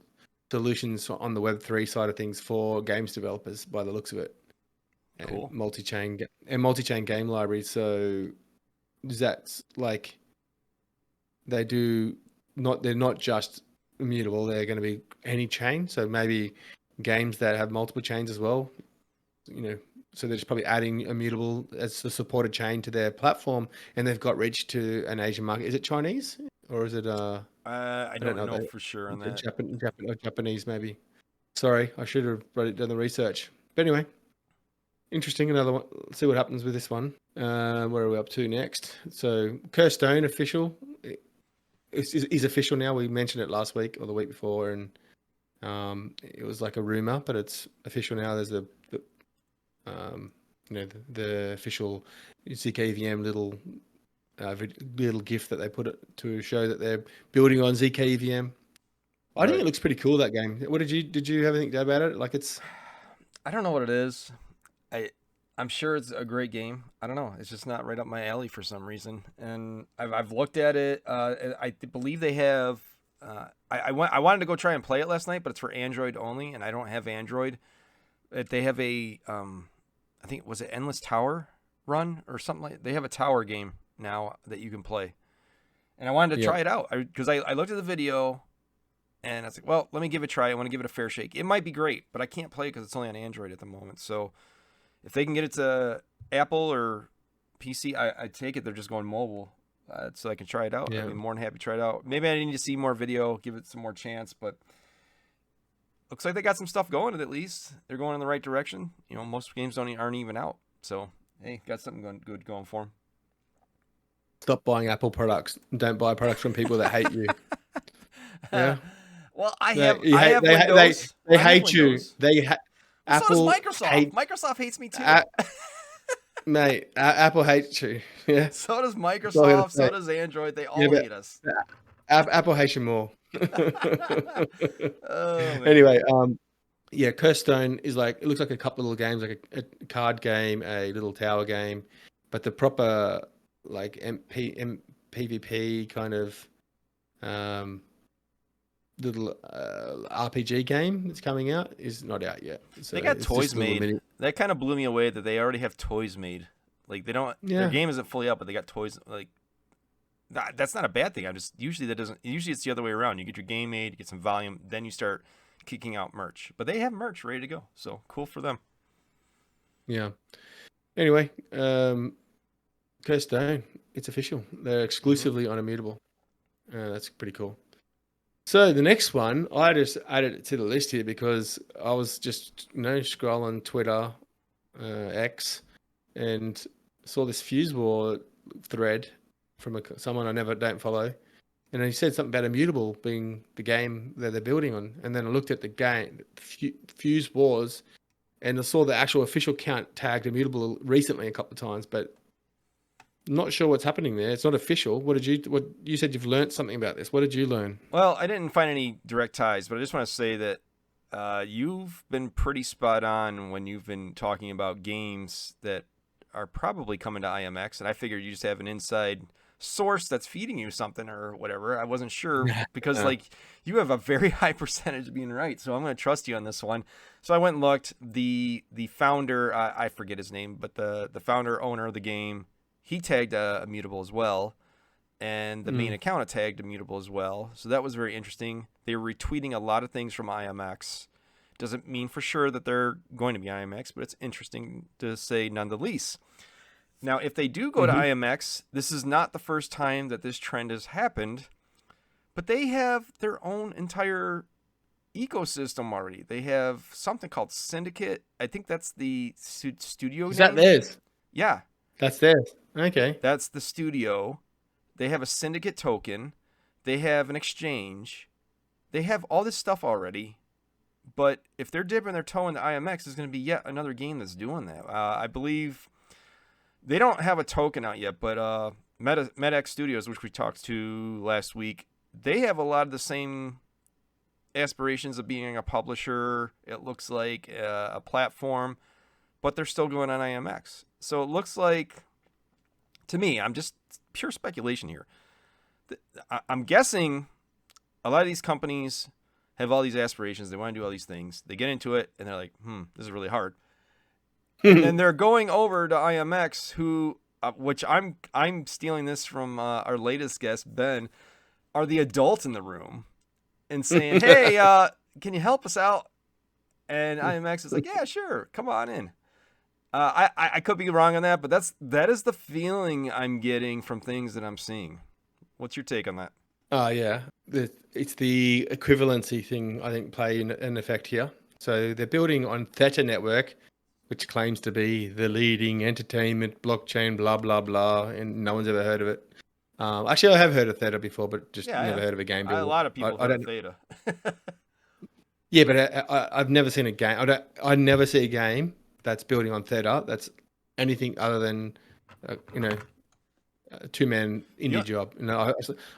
Speaker 1: solutions on the Web3 side of things for games developers by the looks of it.
Speaker 2: Cool.
Speaker 1: And multi-chain game libraries. So that's like they're not just Immutable, they're going to be any chain. So maybe games that have multiple chains as well, so they're just probably adding Immutable as the supported chain to their platform, and they've got reach to an Asian market. Is it Chinese or is it
Speaker 2: I don't know for sure on that.
Speaker 1: Japanese maybe. Sorry, I should have done the research. But anyway, interesting. Another one. Let's see what happens with this one. Where are we up to next? So Cursed Stone official. Is official now. We mentioned it last week or the week before, and It was like a rumor, but it's official now. There's the official ZKVM little GIF that they put it to show that they're building on ZKVM. I think it looks pretty cool, that game. What did you have anything about it? Like, it's,
Speaker 2: I don't know what it is. I'm sure it's a great game. I don't know. It's just not right up my alley for some reason. And I've looked at it. I believe they have. I wanted to go try and play it last night, but it's for Android only, and I don't have Android. They have a I think was it Endless Tower Run or something like. They have a tower game now that you can play, and I wanted to try it out because I looked at the video, and I was like, well, let me give it a try. I want to give it a fair shake. It might be great, but I can't play it because it's only on Android at the moment. So if they can get it to Apple or PC, I take it they're just going mobile, so I can try it out. I'd be more than happy to try it out. Maybe I need to see more video, give it some more chance, but looks like they got some stuff going. At least they're going in the right direction. You know, most games aren't even out, so hey, got something good going for them.
Speaker 1: Stop buying Apple products. Don't buy products from people that hate you. Yeah.
Speaker 2: Well, I have Windows.
Speaker 1: They hate you. Apple
Speaker 2: so does Microsoft. Microsoft hates me too.
Speaker 1: Mate, Apple hates you. Yeah.
Speaker 2: So does Microsoft. So does Android. They all hate us.
Speaker 1: Apple hates you more.
Speaker 2: Oh,
Speaker 1: anyway, Cursed Stone is like, it looks like a couple of little games, like a card game, a little tower game, but the proper like PvP kind of little RPG game that's coming out is not out yet. So
Speaker 2: they got toys made. That kind of blew me away that they already have toys made. Like, they don't. Their game isn't fully up, but they got toys. Like, that's not a bad thing. Usually it's the other way around. You get your game made, you get some volume, then you start kicking out merch. But they have merch ready to go, so cool for them.
Speaker 1: Yeah. Anyway, Cursed Stone, it's official. They're exclusively on Immutable. That's pretty cool. So the next one, I just added it to the list here because I was just scrolling Twitter, X, and saw this FuseWars thread from someone I don't follow, and he said something about Immutable being the game that they're building on. And then I looked at the game, FuseWars, and I saw the actual official count tagged Immutable recently a couple of times, but not sure what's happening there. It's not official. What you said you've learned something about this. What did you learn?
Speaker 2: Well, I didn't find any direct ties, but I just want to say that you've been pretty spot on when you've been talking about games that are probably coming to IMX, and I figured you just have an inside source that's feeding you something or whatever. I wasn't sure because you have a very high percentage of being right, so I'm going to trust you on this one. So I went and looked. The founder, I forget his name, but the founder owner of the game, he tagged Immutable as well, and the main account tagged Immutable as well. So that was very interesting. They were retweeting a lot of things from IMX. Doesn't mean for sure that they're going to be IMX, but it's interesting to say nonetheless. Now, if they do go to IMX, this is not the first time that this trend has happened, but they have their own entire ecosystem already. They have something called Syndicate. I think that's the studio.
Speaker 1: Is that theirs?
Speaker 2: Yeah.
Speaker 1: That's theirs. Okay.
Speaker 2: That's the studio. They have a Syndicate token. They have an exchange. They have all this stuff already. But if they're dipping their toe into IMX, there's going to be yet another game that's doing that. I believe they don't have a token out yet, but MetaX Studios, which we talked to last week, they have a lot of the same aspirations of being a publisher. It looks like a platform, but they're still going on IMX. So it looks like, to me, I'm just pure speculation here. I'm guessing a lot of these companies have all these aspirations. They want to do all these things. They get into it, and they're like, this is really hard. And they're going over to IMX, which I'm stealing this from our latest guest, Ben, are the adults in the room and saying, hey, can you help us out? And IMX is like, yeah, sure. Come on in. I could be wrong on that, but that is the feeling I'm getting from things that I'm seeing. What's your take on that?
Speaker 1: Yeah. It's the equivalency thing, I think, play in effect here. So they're building on Theta Network, which claims to be the leading entertainment blockchain, blah, blah, blah, and no one's ever heard of it. Actually, I have heard of Theta before, but just never heard of a game builder.
Speaker 2: A lot of people heard of Theta.
Speaker 1: Yeah, but I've never seen a game. I never see a game that's building on Theta that's anything other than, a two-man indie job.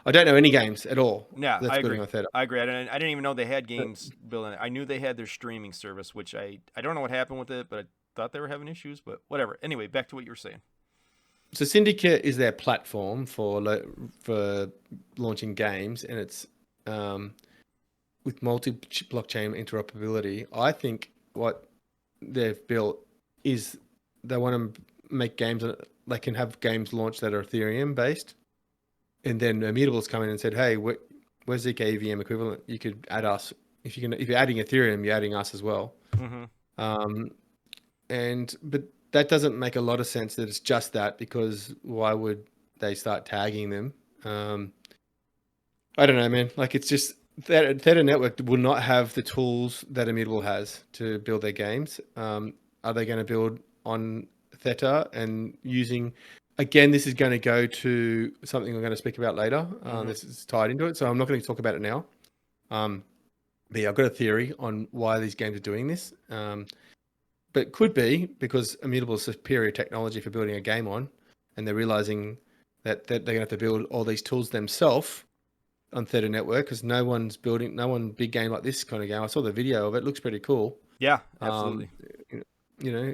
Speaker 1: I don't know any games at all
Speaker 2: Yeah,
Speaker 1: that's
Speaker 2: I
Speaker 1: building
Speaker 2: agree.
Speaker 1: on Theta.
Speaker 2: I agree. I didn't even know they had games building it. I knew they had their streaming service, which I don't know what happened with it, but I thought they were having issues. But whatever. Anyway, back to what you were saying.
Speaker 1: So Syndicate is their platform for launching games, and it's with multi-blockchain interoperability. I think what they've built is they want to make games that they can have games launched that are Ethereum based, and then Immutable's come in and said, "Hey, where's the KVM equivalent? You could add us if you're adding Ethereum, you're adding us as well."
Speaker 2: Mm-hmm.
Speaker 1: But that doesn't make a lot of sense that it's just that, because why would they start tagging them? I don't know, man. Like, it's just Theta Network will not have the tools that Immutable has to build their games. Are they going to build on Theta and using? Again, this is going to go to something I'm going to speak about later. This is tied into it, so I'm not going to talk about it now. But yeah, I've got a theory on why these games are doing this. But it could be because Immutable is superior technology for building a game on, and they're realizing that they're going to have to build all these tools themselves on Theta Network, because no one big game like this kind of game. I saw the video of it; looks pretty cool.
Speaker 2: Yeah, absolutely.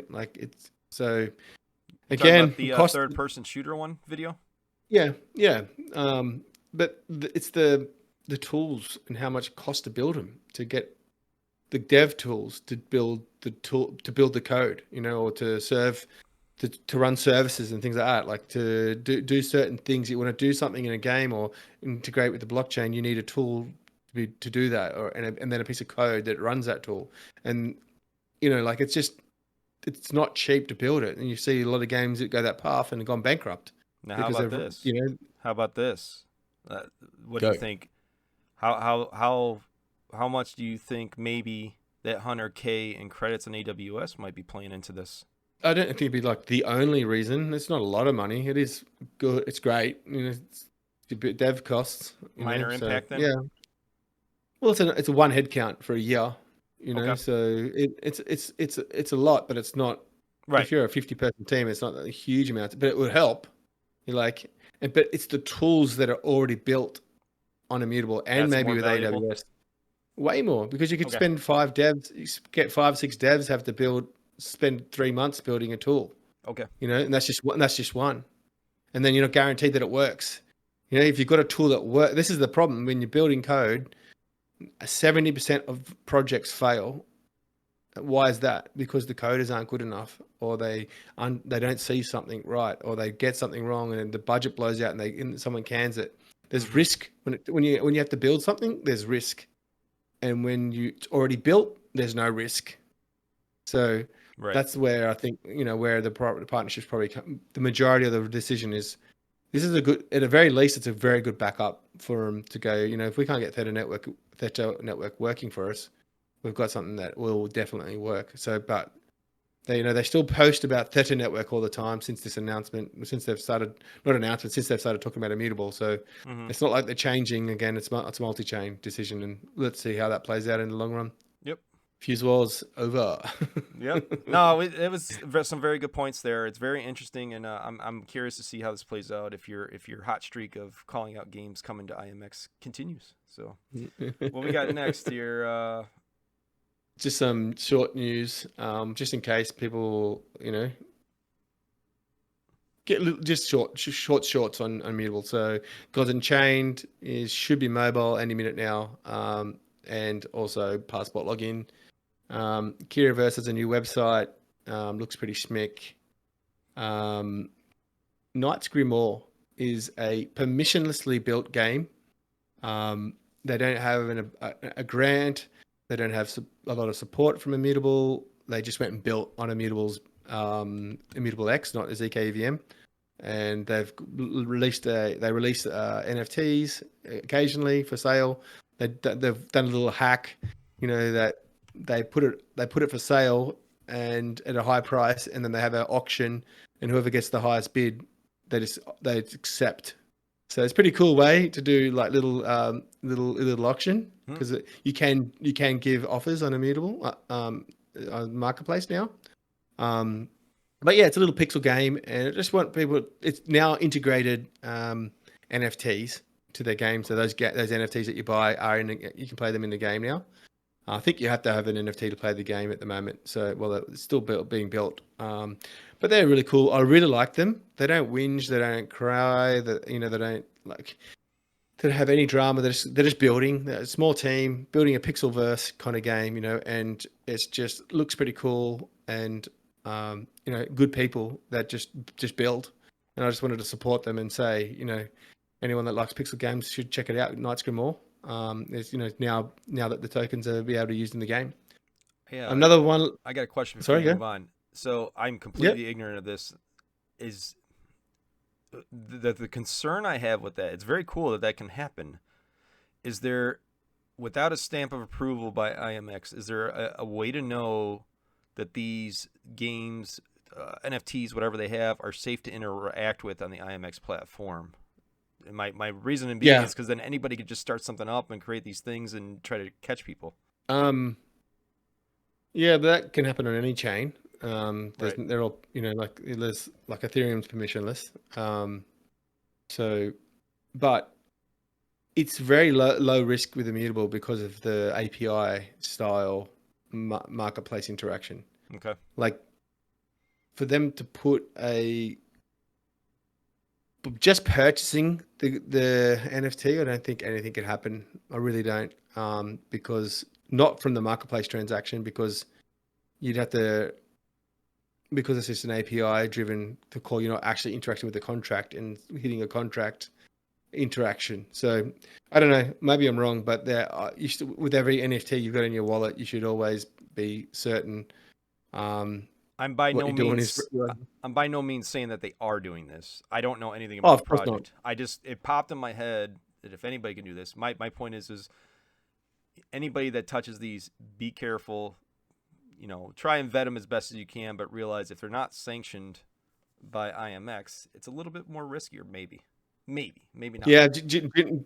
Speaker 1: Like it's so.
Speaker 2: Again,
Speaker 1: Again,
Speaker 2: the third-person shooter one video.
Speaker 1: Yeah. But it's the tools and how much it costs to build them, to get the dev tools to build the code, or to run services and things like that. Like to do certain things. You want to do something in a game or integrate with the blockchain, you need a tool to do that, and then a piece of code that runs that tool. And like it's not cheap to build it. And you see a lot of games that go that path and have gone bankrupt.
Speaker 2: Now, how about this? How about this? What do you think? How much do you think maybe that 100K in credits on AWS might be playing into this?
Speaker 1: I don't think it'd be like the only reason. It's not a lot of money. It is good. It's great. It's a bit dev costs.
Speaker 2: Minor impact then?
Speaker 1: Yeah. Well, it's a one head count for a year.
Speaker 2: Okay.
Speaker 1: So it's a lot, but it's not.
Speaker 2: Right.
Speaker 1: If you're a 50-person team, it's not a huge amount, but it would help. But it's the tools that are already built on Immutable and maybe with valuable. AWS. Way more, because you could spend 5 devs, you get 5-6 devs have to spend 3 months building a tool.
Speaker 2: Okay.
Speaker 1: And that's just one. And then you're not guaranteed that it works. If you've got a tool that works, this is the problem when you're building code. 70% of projects fail. Why is that? Because the coders aren't good enough, or they don't see something right, or they get something wrong, and the budget blows out, and someone cans it. There's risk when you have to build something. There's risk, and when it's already built, there's no risk. So that's where I think where the partnerships probably come. The majority of the decision is. This is at the very least, it's a very good backup for them to go, if we can't get Theta Network working for us, we've got something that will definitely work. So, but they still post about Theta Network all the time since they've started talking about Immutable. So it's not like they're changing again. It's a multi-chain decision, and let's see how that plays out in the long run.
Speaker 2: Yep.
Speaker 1: FuseWars over.
Speaker 2: Yep. No, it was some very good points there. It's very interesting, and I'm curious to see how this plays out if your hot streak of calling out games coming to IMX continues. So, what we got next here?
Speaker 1: Just some short news, just in case people, get just shorts on Immutable. So, Gods Unchained should be mobile any minute now, and also passport login. Kiraverse has a new website, looks pretty schmick. Knight's Grimoire is a permissionlessly built game. They don't have a grant. They don't have a lot of support from Immutable. They just went and built on Immutable's Immutable X, not the ZKVM. And they've released NFTs occasionally for sale. They've done a little hack, that they put it for sale and at a high price, and then they have an auction, and whoever gets the highest bid, they accept. So it's a pretty cool way to do like little auction. because you can give offers on Immutable on Marketplace now. But yeah, it's a little pixel game, and I just want people. It's now integrated NFTs to their game, so those NFTs that you buy you can play them in the game now. I think you have to have an NFT to play the game at the moment. So, well, it's still being built. But they're really cool. I really like them. They don't whinge. They don't cry. They don't they don't have any drama. They're just building. They're a small team building a pixelverse kind of game, and it's just looks pretty cool. And good people that just build. And I just wanted to support them and say, anyone that likes pixel games should check it out. Knights Grimoire. It's now that the tokens are be able to use in the game.
Speaker 2: Yeah.
Speaker 1: Another one.
Speaker 2: I got a question before you move on. So I'm completely
Speaker 1: Yep.
Speaker 2: ignorant of this. Is the concern I have with that? It's very cool that can happen. Is there, without a stamp of approval by IMX, is there a way to know that these games, NFTs, whatever they have, are safe to interact with on the IMX platform? And my reason being is because then anybody could just start something up and create these things and try to catch people.
Speaker 1: Yeah, but that can happen on any chain.
Speaker 2: Right.
Speaker 1: They're all there's like Ethereum's permissionless. But it's very low risk with Immutable because of the API style marketplace interaction.
Speaker 2: Okay.
Speaker 1: Like for them to put just purchasing the NFT, I don't think anything could happen. I really don't. Because not from the marketplace transaction, because you'd have to, because it's just an API driven to call, you're not actually interacting with the contract and hitting a contract interaction. So I don't know, maybe I'm wrong, but with every NFT you've got in your wallet, you should always be certain.
Speaker 2: I'm by no means saying that they are doing this. I don't know anything about the project. It popped in my head that if anybody can do this, my point is anybody that touches these, be careful. Try and vet them as best as you can, but realize if they're not sanctioned by IMX, it's a little bit more riskier, maybe not.
Speaker 1: Yeah,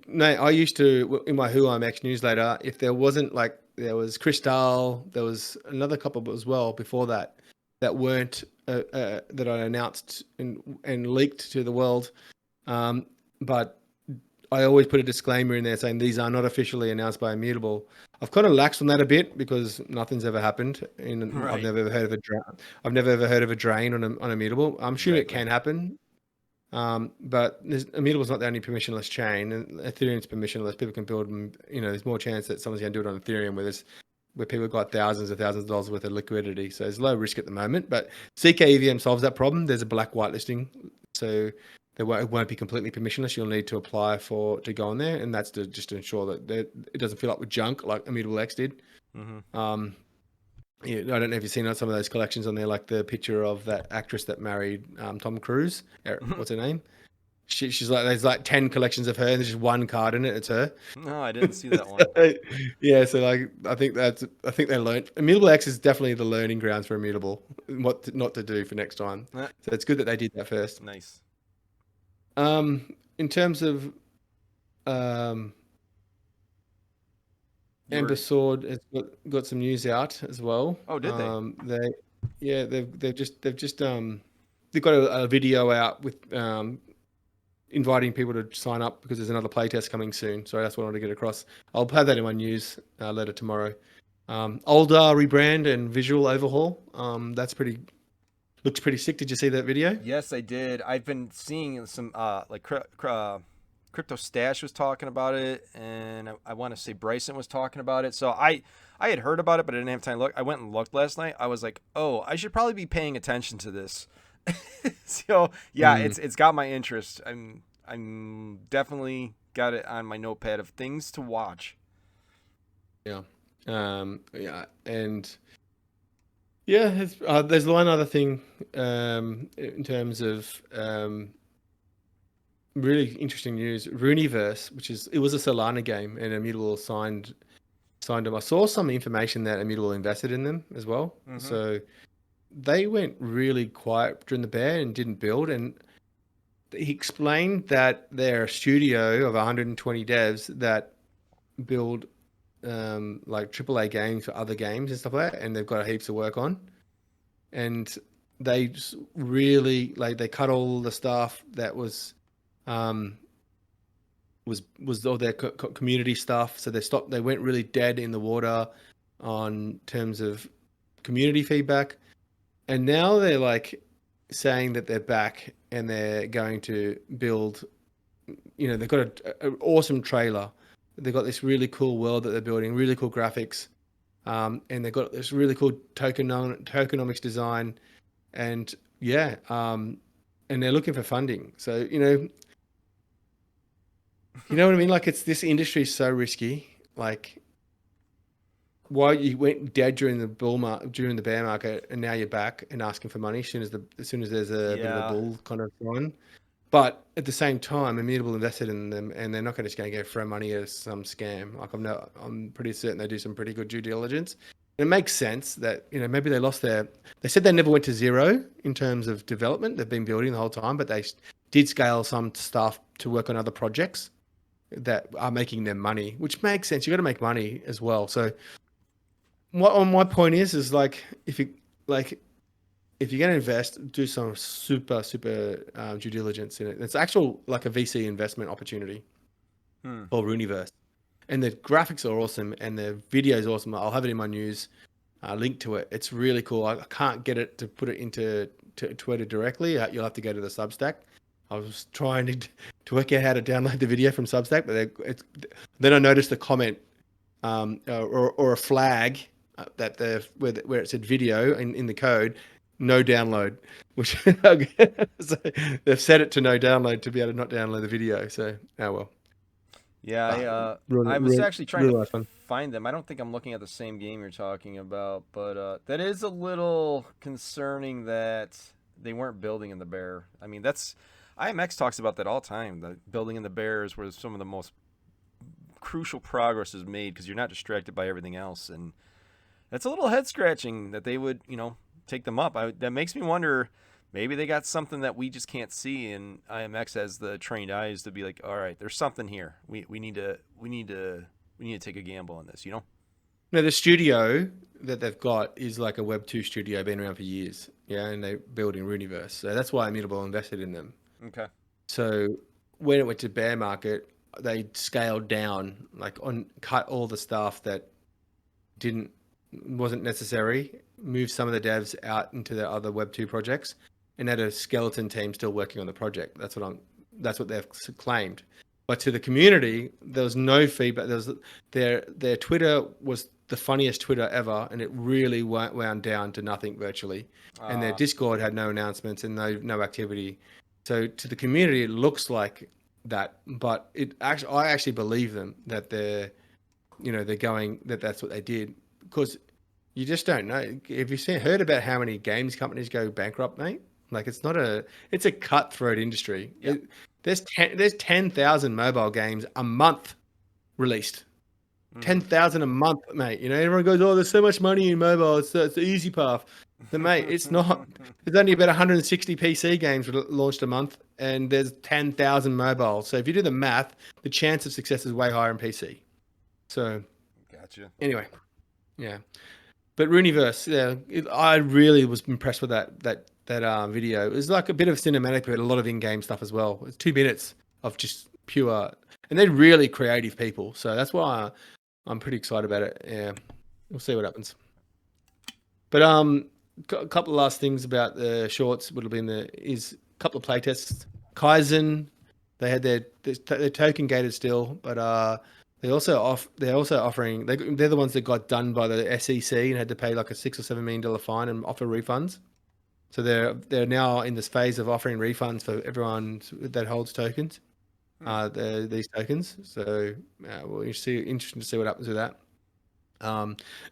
Speaker 1: no, I used to, in my Who IMX newsletter, if there wasn't there was Crystal, there was another couple as well before that weren't that I announced and leaked to the world, but I always put a disclaimer in there saying these are not officially announced by Immutable. I've kind of laxed on that a bit because nothing's ever happened.
Speaker 2: Right.
Speaker 1: I've never ever heard of a drain. I've never ever heard of a drain on Immutable. I'm sure it can happen, but Immutable's not the only permissionless chain, and Ethereum's permissionless. People can build them. There's more chance that someone's going to do it on Ethereum where people got thousands of dollars worth of liquidity. So there's low risk at the moment, but CK EVM solves that problem. There's a black whitelisting, so it won't be completely permissionless. You'll need to apply to go on there, and that's just to ensure that it doesn't fill up with junk like Immutable X did. Mm-hmm. I don't know if you've seen some of those collections on there, like the picture of that actress that married Tom Cruise. What's her name? She's like, there's like 10 collections of her, and there's just one card in it. It's her.
Speaker 2: No, I didn't see that one.
Speaker 1: Yeah, so I think they learned. Immutable X is definitely the learning grounds for Immutable, what not to do for next time. So it's good that they did that first.
Speaker 2: Nice.
Speaker 1: In terms of Ember Sword has got some news out as well.
Speaker 2: Oh, did they?
Speaker 1: They've got a video out with inviting people to sign up because there's another playtest coming soon. So that's what I want to get across. I'll have that in my news later tomorrow. Uldor rebrand and visual overhaul. Looks pretty sick. Did you see that video?
Speaker 2: Yes, I did. I've been seeing some Crypto Stash was talking about it, and I want to say Bryson was talking about it. So I had heard about it, but I didn't have time to look. I went and looked last night. I was like, oh, I should probably be paying attention to this. So yeah, it's got my interest. I'm definitely got it on my notepad of things to watch.
Speaker 1: Yeah. And yeah, there's one other thing in terms of really interesting news. Runiverse, it was a Solana game, and Immutable signed them. I saw some information that Immutable invested in them as well. Mm-hmm. So they went really quiet during the bear and didn't build. And he explained that they're a studio of 120 devs that build like AAA games for other games and stuff like that, and they've got heaps of work on. And they just really like they cut all the stuff that was all their community stuff. So they went really dead in the water on terms of community feedback, and now they're like saying that they're back and they're going to build. They've got an awesome trailer. They've got this really cool world that they're building, really cool graphics, and they've got this really cool tokenomics design, and and they're looking for funding. So what I mean? Like, it's this industry is so risky. Like, why you went dead during the during the bear market, and now you're back and asking for money as soon as there's a bit of a bull kind of run. But at the same time, Immutable invested in them, and they're not just going to go throw money at some scam. Like, I'm pretty certain they do some pretty good due diligence. And it makes sense that maybe they lost They said they never went to zero in terms of development. They've been building the whole time, but they did scale some stuff to work on other projects that are making them money, which makes sense. You got to make money as well. So, my point is like if you're going to invest, do some super due diligence in it. It's actual like a VC investment opportunity for Rooniverse, and the graphics are awesome and the video is awesome. I'll have it in my news, link to it. It's really cool. I can't get it to put it into Twitter directly. You'll have to go to the Substack. I was trying to work out how to download the video from Substack, but then I noticed a comment or a flag that where it said video in the code, no download, which so they've set it to no download to be able to not download the video. So well.
Speaker 2: Yeah, I was actually trying to find them. I don't think I'm looking at the same game you're talking about, but that is a little concerning that they weren't building in the bear. I mean, IMX talks about that all the time. The building in the bear is where some of the most crucial progress is made because you're not distracted by everything else, and that's a little head scratching that they would, take them up. That makes me wonder. Maybe they got something that we just can't see, and IMX has the trained eyes to be like, all right, there's something here. We need to take a gamble on this.
Speaker 1: No, the studio that they've got is like a Web 2 studio, been around for years. Yeah, and they're building Rooniverse, so that's why Immutable invested in them.
Speaker 2: Okay.
Speaker 1: So when it went to bear market, they scaled down, cut all the stuff that wasn't necessary, moved some of the devs out into their other Web 2 projects, and had a skeleton team still working on the project. That's what they've claimed. But to the community, there was no feedback. Their Twitter was the funniest Twitter ever, and it really wound down to nothing virtually. And their Discord had no announcements and no activity. So to the community, it looks like that, but I actually believe them that they're going that's what they did, because you just don't know. Have you heard about how many games companies go bankrupt, mate? Like, it's a cutthroat industry.
Speaker 2: Yep.
Speaker 1: There's 10,000 mobile games a month released. 10,000 a month, mate. Everyone goes, oh, there's so much money in mobile. It's the easy path. But mate, it's not. There's only about 160 PC games launched a month, and there's 10,000 mobile. So if you do the math, the chance of success is way higher in PC. So,
Speaker 2: gotcha.
Speaker 1: Anyway, yeah. But Rooniverse, I really was impressed with that video. It was like a bit of cinematic, but a lot of in-game stuff as well. It's 2 minutes of just pure, and they're really creative people. So that's why I'm pretty excited about it. Yeah, we'll see what happens. But a couple of last things about the shorts would have been is a couple of playtests. Kaizen, they had their token gated still, but they're also offering. They're the ones that got done by the SEC and had to pay like a $6 or $7 million fine and offer refunds. So they're now in this phase of offering refunds for everyone that holds tokens, these tokens. So interesting to see what happens with that.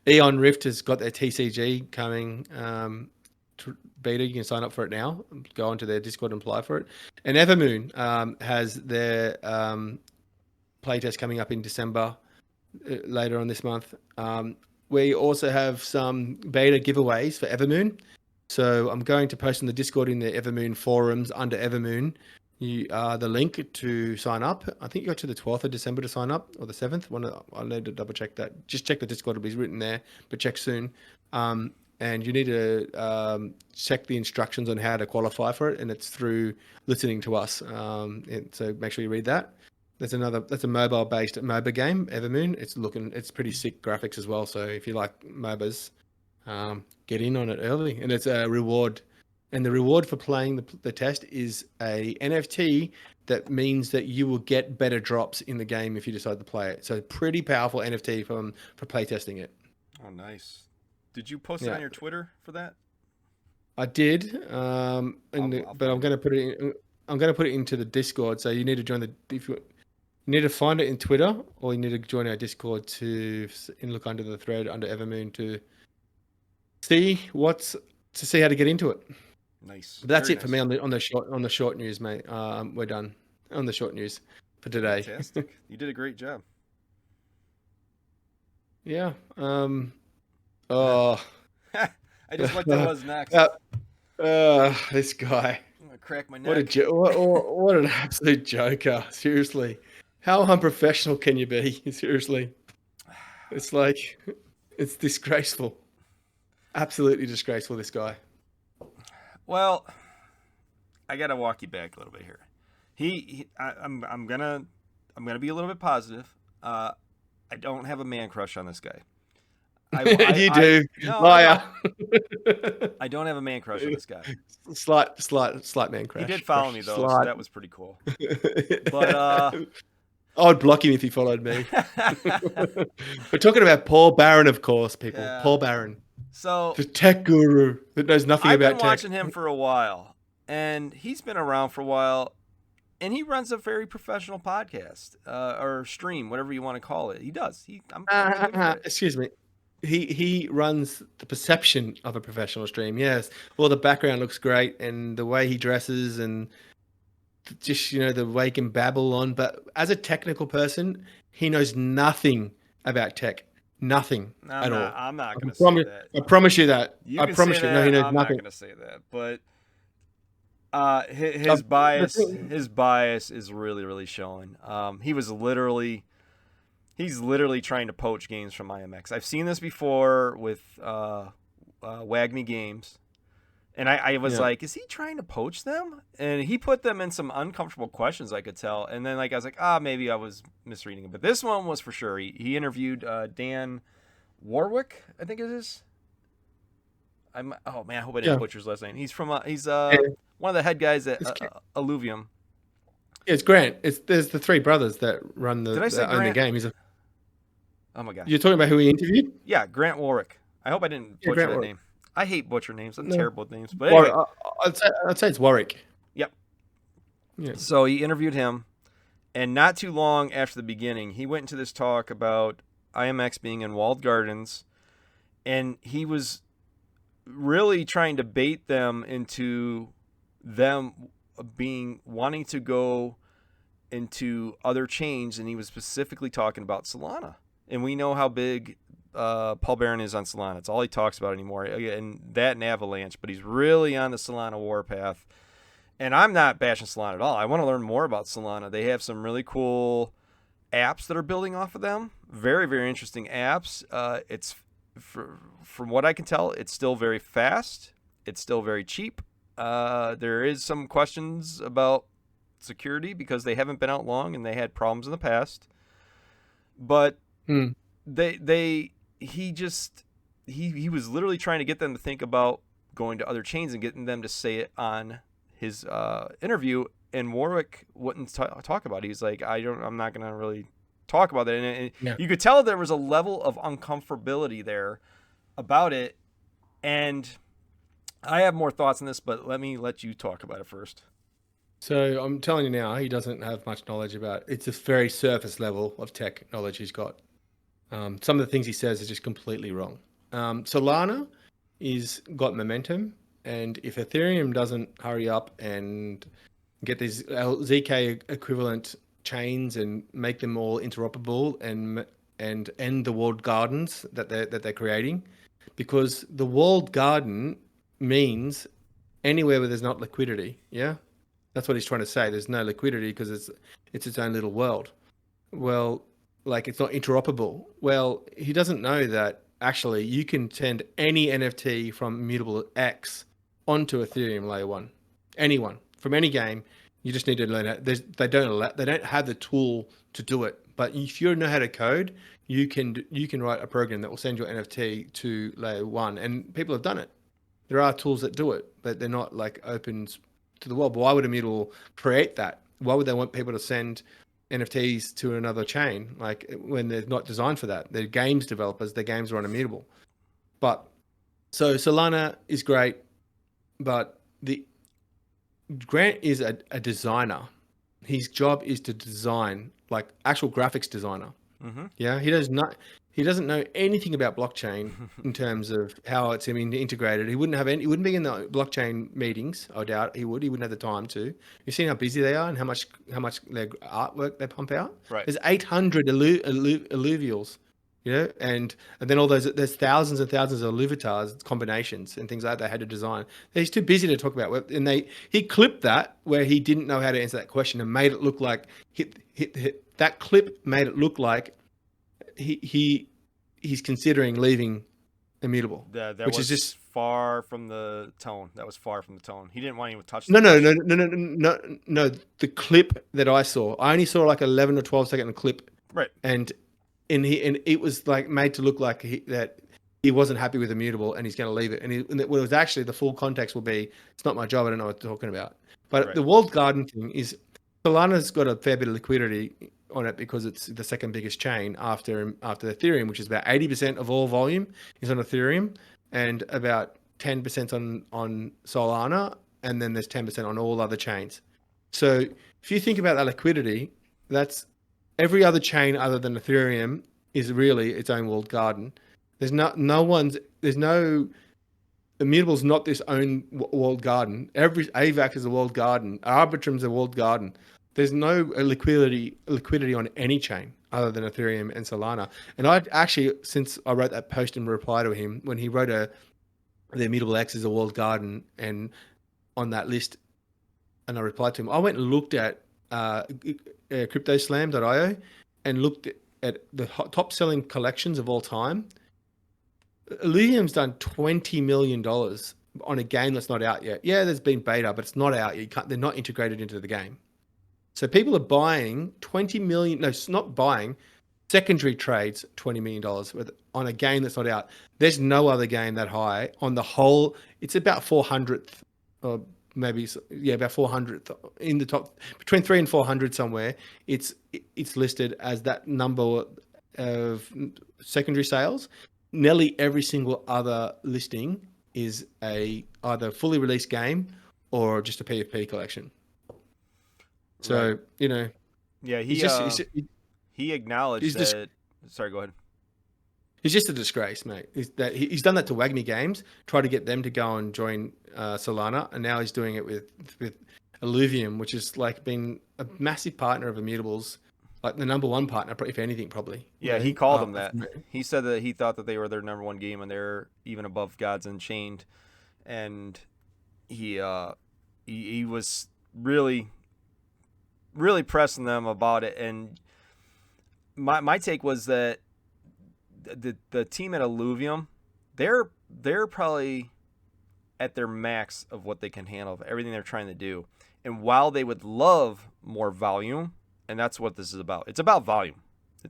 Speaker 1: Eon Rift has got their TCG coming beta. You can sign up for it now. Go onto their Discord and apply for it. And Evermoon has their playtest coming up in December, later on this month. We also have some beta giveaways for Evermoon. So I'm going to post on the Discord in the Evermoon forums under Evermoon. The link to sign up. I think you got to the 12th of December to sign up, or the 7th. I'll need to double check that. Just check the Discord; it'll be written there, but check soon. And you need to check the instructions on how to qualify for it, and it's through listening to us. So make sure you read that. That's a mobile-based MOBA game, Evermoon. It's pretty sick graphics as well. So if you like MOBAs, get in on it early, and it's a reward. And the reward for playing the test is a NFT that means that you will get better drops in the game if you decide to play it. So pretty powerful NFT for playtesting it.
Speaker 2: Oh, nice. Did you post it on your Twitter for that?
Speaker 1: I did, but I'm going to put it in. I'm going to put it into the Discord. So you need to join you need to find it in Twitter, or you need to join our Discord to look under the thread under Evermoon to see how to get into it.
Speaker 2: Nice.
Speaker 1: But that's it for me on the short news, mate. We're done on the short news for today.
Speaker 2: Fantastic. You did a great job.
Speaker 1: Yeah. I
Speaker 2: just looked at what's next.
Speaker 1: This guy.
Speaker 2: I'm gonna crack my neck.
Speaker 1: What an absolute joker. Seriously. How unprofessional can you be? Seriously. It's disgraceful. Absolutely disgraceful, this guy.
Speaker 2: Well, I gotta walk you back a little bit here. I'm gonna be a little bit positive. I don't have a man crush on this guy.
Speaker 1: You do, liar.
Speaker 2: I don't have a man crush on this guy.
Speaker 1: Slight man crush.
Speaker 2: He did follow me though, so that was pretty cool. But
Speaker 1: I would block him if he followed me. We're talking about Paull Barron, of course, people. Yeah. Paull Barron.
Speaker 2: So
Speaker 1: the tech guru that knows nothing about tech.
Speaker 2: I've been watching him for a while, and he's been around for a while, and he runs a very professional podcast or stream, whatever you want to call it. He does.
Speaker 1: Excuse me. He runs the perception of a professional stream. Yes. Well, the background looks great, and the way he dresses, and just the way he can babble on. But as a technical person, he knows nothing about tech. Nothing at all.
Speaker 2: I'm not going to say that.
Speaker 1: I promise you that.
Speaker 2: I promise you. No, he knows nothing. I'm not going to say that. But his bias is really, really showing. He's literally trying to poach games from IMX. I've seen this before with Wagme Games. And I was like, is he trying to poach them? And he put them in some uncomfortable questions, I could tell. And then I was like, maybe I was misreading it. But this one was for sure. He interviewed Dan Warwick, I think it is. I hope I didn't butcher his last name. He's from he's one of the head guys at Alluvium.
Speaker 1: It's Grant. There's the three brothers that run the game.
Speaker 2: Oh my god.
Speaker 1: You're talking about who he interviewed?
Speaker 2: Yeah, Grant Warwick. I hope I didn't butcher that name. I hate butcher names. I'm terrible with names. But anyway.
Speaker 1: I'd say it's Warwick.
Speaker 2: Yep. Yeah. So he interviewed him, and not too long after the beginning, he went into this talk about IMX being in walled gardens, and he was really trying to bait them into them wanting to go into other chains, and he was specifically talking about Solana. And we know how big Paull Barron is on Solana. It's all he talks about anymore, and that and Avalanche, but he's really on the Solana warpath. And I'm not bashing Solana at all. I want to learn more about Solana. They have some really cool apps that are building off of them. Very, very interesting apps. From what I can tell, it's still very fast. It's still very cheap. There is some questions about security because they haven't been out long and they had problems in the past. But he was literally trying to get them to think about going to other chains and getting them to say it on his interview, and Warwick wouldn't talk about it. He's like, I'm not going to really talk about that. And you could tell there was a level of uncomfortability there about it. And I have more thoughts on this, but let you talk about it first.
Speaker 1: So I'm telling you now, he doesn't have much knowledge about it. It's a very surface level of tech knowledge he's got. Some of the things he says are just completely wrong. Solana got momentum, and if Ethereum doesn't hurry up and get these ZK equivalent chains and make them all interoperable and end the walled gardens that they're creating, because the walled garden means anywhere where there's not liquidity, yeah. That's what he's trying to say. There's no liquidity because it's its own little world. Well, like it's not interoperable. Well, he doesn't know that actually you can send any NFT from Immutable X onto Ethereum layer one. Anyone from any game. You just need to learn how. They don't have the tool to do it. But if you know how to code, you can write a program that will send your NFT to layer one, and people have done it. There are tools that do it, but they're not like open to the world. But why would Immutable create that? Why would they want people to send NFTs to another chain, like when they're not designed for that? They're games developers. Their games are on Immutable. But so Solana is great, but Grant is a designer. His job is to design, like actual graphics designer.
Speaker 2: Mm-hmm.
Speaker 1: Yeah, he doesn't know anything about blockchain in terms of how it's integrated. He wouldn't be in the blockchain meetings. I doubt he would. He wouldn't have the time to. You've seen how busy they are and how much their artwork they pump out.
Speaker 2: Right.
Speaker 1: There's 800 alluvials, and then all those, there's thousands and thousands of alluvatars combinations and things like that they had to design. He's too busy to talk about. And he clipped that where he didn't know how to answer that question and made it look like that clip made it look like he's considering leaving Immutable.
Speaker 2: That
Speaker 1: which
Speaker 2: was
Speaker 1: is just
Speaker 2: far from the tone. That was far from the tone. He didn't want anyone to touch.
Speaker 1: no. The clip that I saw, I only saw like 11 or 12-second clip,
Speaker 2: Right.
Speaker 1: And it was like made to look like that he wasn't happy with Immutable and he's going to leave it. And it was actually, the full context will be, it's not my job. I don't know what they're talking about. But
Speaker 2: Right.
Speaker 1: the walled garden thing is, Solana's got a fair bit of liquidity on it because it's the second biggest chain after Ethereum, which is about 80% of all volume is on Ethereum, and about 10% on Solana, and then there's 10% on all other chains. So if you think about that liquidity, that's every other chain other than Ethereum is really its own walled garden. Immutable's not this own walled garden. Every AVAX is a walled garden. Arbitrum's a walled garden. There's no liquidity on any chain other than Ethereum and Solana. And I actually, since I wrote that post in reply to him, when he wrote the Immutable X is a walled garden, and on that list, and I replied to him, I went and looked at CryptoSlam.io and looked at the top selling collections of all time. Illuvium's done $20 million on a game that's not out yet. Yeah, there's been beta, but it's not out yet. They're not integrated into the game. So people are buying $20 million. No, it's not buying. Secondary trades, $20 million on a game that's not out. There's no other game that high on the whole. It's about 400th, or maybe, yeah, about 400th in the top, between 300 and 400 somewhere. It's listed as that number of secondary sales. Nearly every single other listing is either fully released game or just a PFP collection. So,
Speaker 2: right. Yeah, he acknowledged that. Sorry, go ahead.
Speaker 1: He's just a disgrace, mate. He's done that to Wagner Games, tried to get them to go and join Solana, and now he's doing it with Illuvium, which has like been a massive partner of Immutable's, like the number one partner, if anything, probably.
Speaker 2: Yeah, he called them that. He said that he thought that they were their number one game, and they're even above Gods Unchained. And he was really pressing them about it. And my take was that the team at Illuvium, they're probably at their max of what they can handle, of everything they're trying to do. And while they would love more volume, and that's what this is about. It's about volume.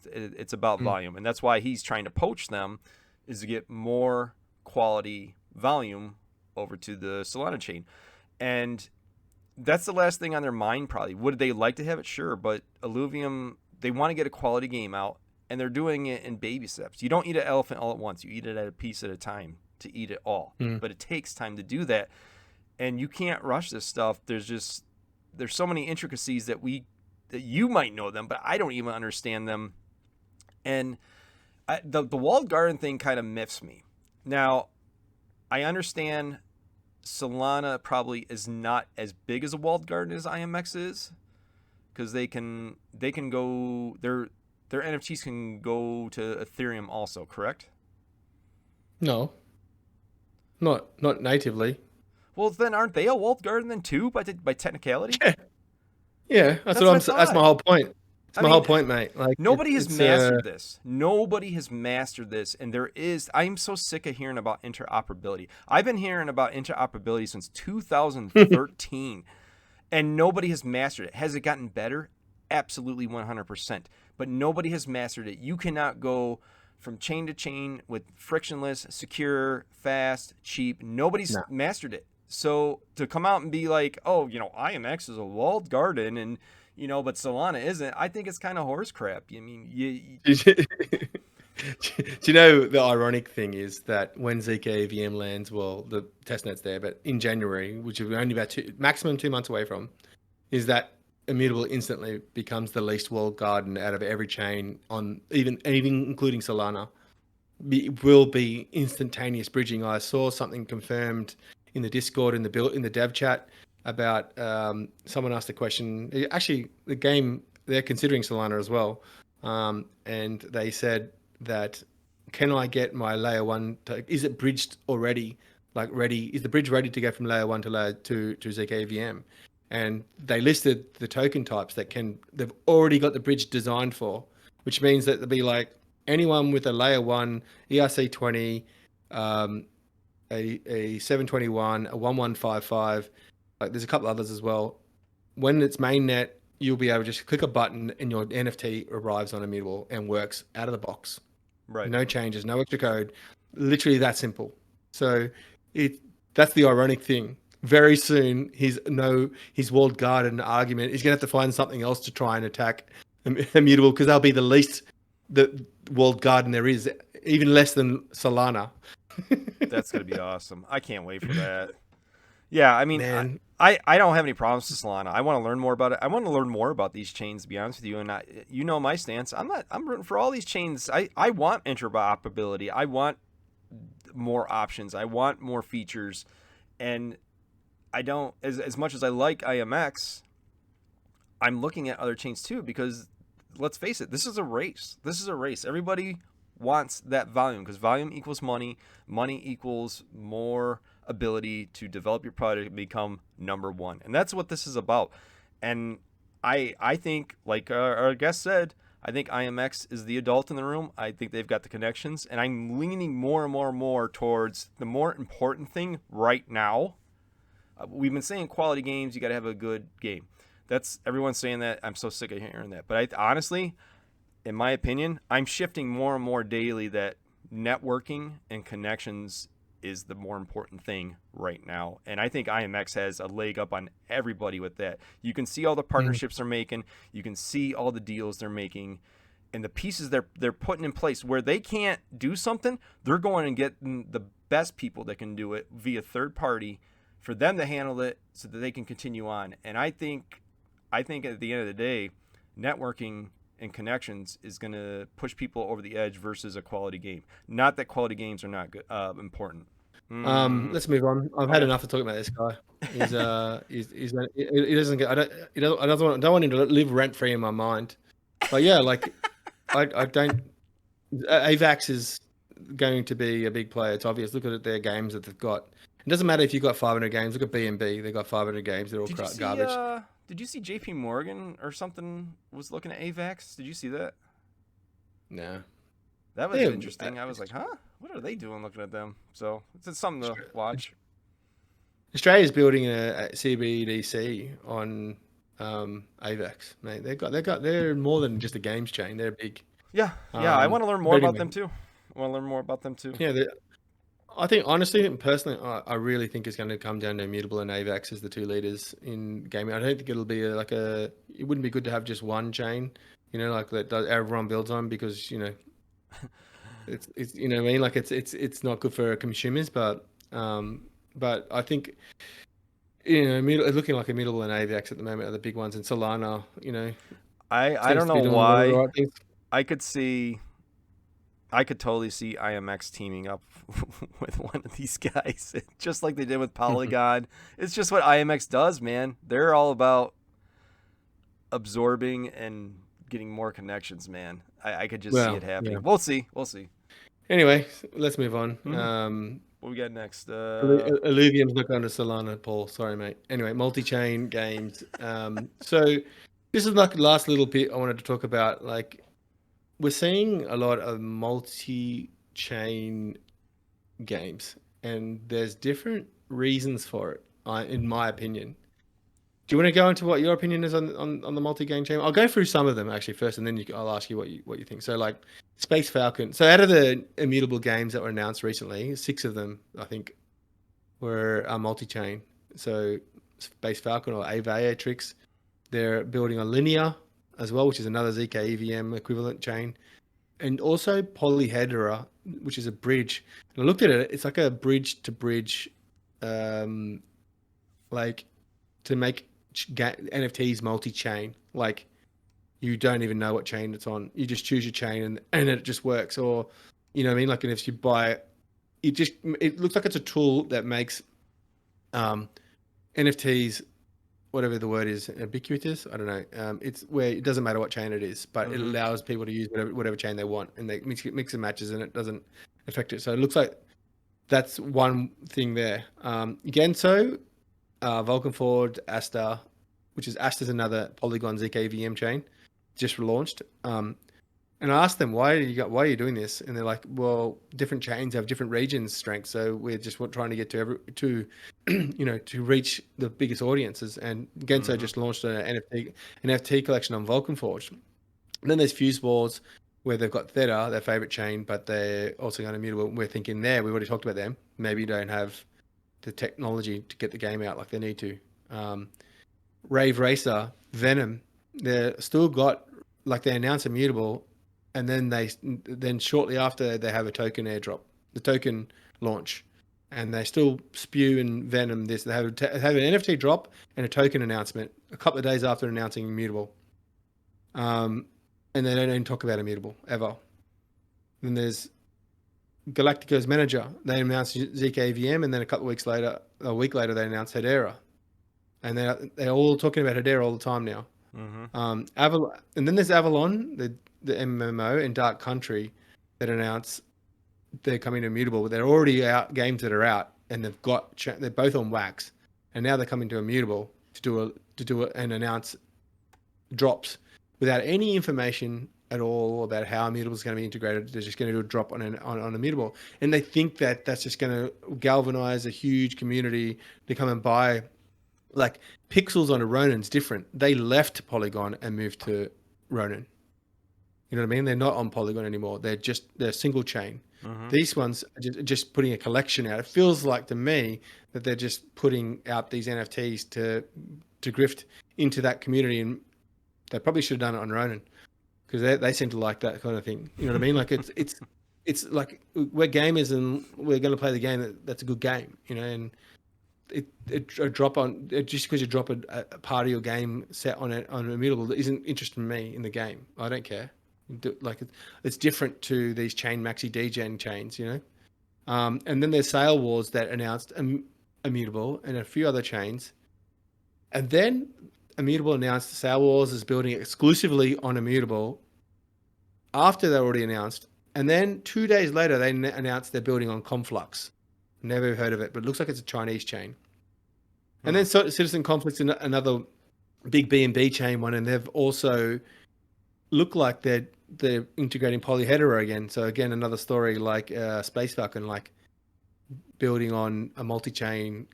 Speaker 2: It's about volume. And that's why he's trying to poach them, is to get more quality volume over to the Solana chain. And that's the last thing on their mind, probably. Would they like to have it? Sure. But Illuvium, they want to get a quality game out, and they're doing it in baby steps. You don't eat an elephant all at once. You eat it at a piece at a time to eat it all. But it takes time to do that. And you can't rush this stuff. There's so many intricacies that you might know them, but I don't even understand them. And the walled garden thing kind of miffs me. Now, I understand Solana probably is not as big as a walled garden as IMX is, because they can go, their NFTs can go to Ethereum also, correct?
Speaker 1: No, not natively.
Speaker 2: Well, then aren't they a walled garden then too by technicality?
Speaker 1: Yeah, that's what
Speaker 2: what I
Speaker 1: I'm. That's
Speaker 2: thought.
Speaker 1: my whole point. It's
Speaker 2: I
Speaker 1: my whole
Speaker 2: mean,
Speaker 1: point, mate. Like
Speaker 2: nobody has
Speaker 1: it's
Speaker 2: mastered this. Nobody has mastered this, and I'm so sick of hearing about interoperability. I've been hearing about interoperability since 2013, and nobody has mastered it. Has it gotten better? Absolutely 100%. But nobody has mastered it. You cannot go from chain to chain with frictionless, secure, fast, cheap. Nobody's mastered it. So to come out and be like, oh, IMX is a walled garden and, but Solana isn't, I think it's kind of horse crap. I mean,
Speaker 1: Do you know the ironic thing is that when ZK EVM lands, well, the testnet's there, but in January, which is only about maximum 2 months away from, is that Immutable instantly becomes the least walled garden out of every chain on even including Solana. Will be instantaneous bridging. I saw something confirmed in the Discord in the dev chat about someone asked a question. Actually, the game they're considering Solana as well, and they said that can I get my layer one? Is it bridged already? Like ready? Is the bridge ready to go from layer 1 to layer 2 to ZK EVM? And they listed the token types that they've already got the bridge designed for, which means that they'll be like anyone with a layer 1 ERC20, a 721, a 1155, like there's a couple others as well. When it's mainnet, you'll be able to just click a button and your NFT arrives on Immutable and works out of the box.
Speaker 2: right.
Speaker 1: No changes, no extra code. Literally that simple. So that's the ironic thing. Very soon, his walled garden argument, he's going to have to find something else to try and attack Immutable because they'll be the least the walled garden there is, even less than Solana.
Speaker 2: That's going to be awesome. I can't wait for that. Yeah, I mean,
Speaker 1: Man.
Speaker 2: I don't have any problems with Solana. I want to learn more about it. I want to learn more about these chains, to be honest with you. And my stance. I'm rooting for all these chains. I want interoperability. I want more options. I want more features. And I don't, as much as I like IMX, I'm looking at other chains too, because let's face it, this is a race. Everybody wants that volume because volume equals money. Money equals more ability to develop your product and become number one. And that's what this is about. And I think, like our guest said, I think IMX is the adult in the room. I think they've got the connections. And I'm leaning more and more towards the more important thing right now. We've been saying quality games, you got to have a good game. That's everyone's saying that. I'm so sick of hearing that. But honestly, in my opinion, I'm shifting more and more daily that networking and connections is the more important thing right now. And I think IMX has a leg up on everybody with that. You can see all the partnerships they're making. You can see all the deals they're making. And the pieces they're putting in place where they can't do something, they're going and getting the best people that can do it via third party for them to handle it so that they can continue on. And I think at the end of the day, networking and connections is going to push people over the edge versus a quality game. Not that quality games are not good, important.
Speaker 1: Let's move on. I've had enough of talking about this guy. He doesn't get. I don't want him to live rent free in my mind. But yeah, like I don't. AVAX is going to be a big player. It's obvious. Look at their games that they've got. It doesn't matter if you've got 500 games. Look at B&B. They've got 500 games. They're all garbage.
Speaker 2: Did you see JP Morgan or something was looking at AVAX? Did you see that?
Speaker 1: No.
Speaker 2: That was interesting. I was like, huh? What are they doing looking at them? So it's something to watch.
Speaker 1: Australia's building a CBDC on AVAX. Mate, they're more than just a games chain. They're big.
Speaker 2: Yeah. I want to learn more about them too. Yeah,
Speaker 1: I think, honestly, personally, I really think it's going to come down to Immutable and AVAX as the two leaders in gaming. I don't think it'll be it wouldn't be good to have just one chain, like that everyone builds on because, it's what I mean? Like it's not good for consumers, but I think, looking like Immutable and AVAX at the moment are the big ones, and Solana,
Speaker 2: I don't know why. I could totally see IMX teaming up with one of these guys, just like they did with Polygon. It's just what IMX does, man. They're all about absorbing and getting more connections, man. I could just see it happening. Yeah. We'll see.
Speaker 1: Anyway, let's move on.
Speaker 2: What we got next?
Speaker 1: Illuvium's not going to Solana, Paul. Sorry, mate. Anyway, multi-chain games. So this is like the last little bit I wanted to talk about. Like, we're seeing a lot of multi-chain games, and there's different reasons for it, in my opinion. Do you want to go into what your opinion is on the multi-game chain? I'll go through some of them actually first, and then I'll ask you what you think. So like Space Falcon. So out of the Immutable games that were announced recently, 6 of them I think were multi-chain. So Space Falcon or Aviatrix, they're building on Linear as well, which is another ZK EVM equivalent chain, and also Polyhedra, which is a bridge. And I looked at it; it's like a bridge to bridge, like to make NFTs multi-chain. Like you don't even know what chain it's on. You just choose your chain and it just works. Or, you know what I mean? Like, and if you buy it looks like it's a tool that makes NFTs, whatever the word is, ubiquitous. I don't know. It's where it doesn't matter what chain it is, but it allows people to use whatever chain they want, and they mix and matches, and it doesn't affect it. So it looks like that's one thing there. Genso, Vulcan Forward, Asta, which is Asta's another Polygon ZK VM chain, just relaunched. And I asked them, why are you doing this? And they're like, well, different chains have different regions strengths, so we're just trying to get to to reach the biggest audiences. And Genso just launched an NFT collection on Vulcan Forge. And then there's FuseWars, where they've got Theta, their favorite chain, but they're also going Immutable. We're thinking we've already talked about them. Maybe don't have the technology to get the game out like they need to. Rave Racer, Venom, they're still got, like, they announced Immutable, and then shortly after they have a token airdrop, the token launch, and they still spew in Venom this. They have an NFT drop and a token announcement a couple of days after announcing Immutable, and they don't even talk about Immutable ever. Then there's Galactico's Manager. They announced ZKVM, and then a week later, they announced Hedera, and they're all talking about Hedera all the time now. Avalon, and then there's Avalon, the MMO, and Dark Country that announce they're coming to Immutable. They're already out, games that are out, and they're both on Wax, and now they're coming to Immutable to do it and announce drops without any information at all about how Immutable is going to be integrated. They're just going to do a drop on Immutable, and they think that that's just going to galvanize a huge community to come and buy. Like, Pixels on a Ronin's different. They left Polygon and moved to Ronin. You know what I mean? They're not on Polygon anymore. They're single chain. These ones are just putting a collection out. It feels like to me that they're just putting out these NFTs to grift into that community, and they probably should have done it on Ronin, because they seem to like that kind of thing. You know what I mean? Like, it's like, we're gamers and we're going to play the game that's a good game. You know, and a drop on just because you drop a party or game set on Immutable that isn't interesting me in the game. I don't care. Like, it's different to these chain maxi degen chains, you know. And then there's Sale Wars that announced Immutable and a few other chains, and then Immutable announced Sale Wars is building exclusively on Immutable after they already announced, and then 2 days later they announced they're building on Conflux. Never heard of it, but it looks like it's a Chinese chain. And then Citizen Conflict's another big B&B chain one, and they've also look like they're integrating Polyhedra again. So again, another story like Space Falcon, like building on a multi-chain.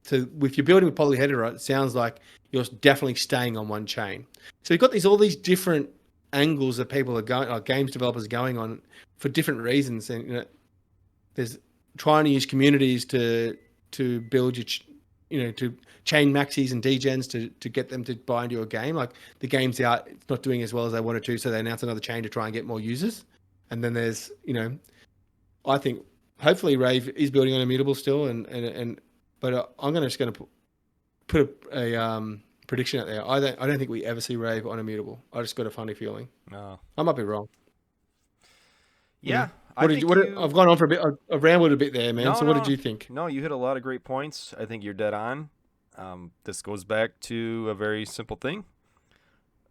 Speaker 1: So if you're building with Polyhedra, it sounds like you're definitely staying on one chain. So you've got all these different angles that people are going, like games developers going on for different reasons, and, you know, there's trying to use communities to build your, to chain maxis and degens to get them to buy into your game. Like, the game's out, it's not doing as well as they wanted to, so they announce another chain to try and get more users. And then there's, I think hopefully Rave is building on Immutable still, but I'm just going to put a prediction out there. I don't think we ever see Rave on Immutable. I just got a funny feeling.
Speaker 2: No.
Speaker 1: I might be wrong.
Speaker 2: Yeah.
Speaker 1: I've gone on for a bit. I've rambled a bit there, man. What did you think?
Speaker 2: No, you hit a lot of great points. I think you're dead on. This goes back to a very simple thing.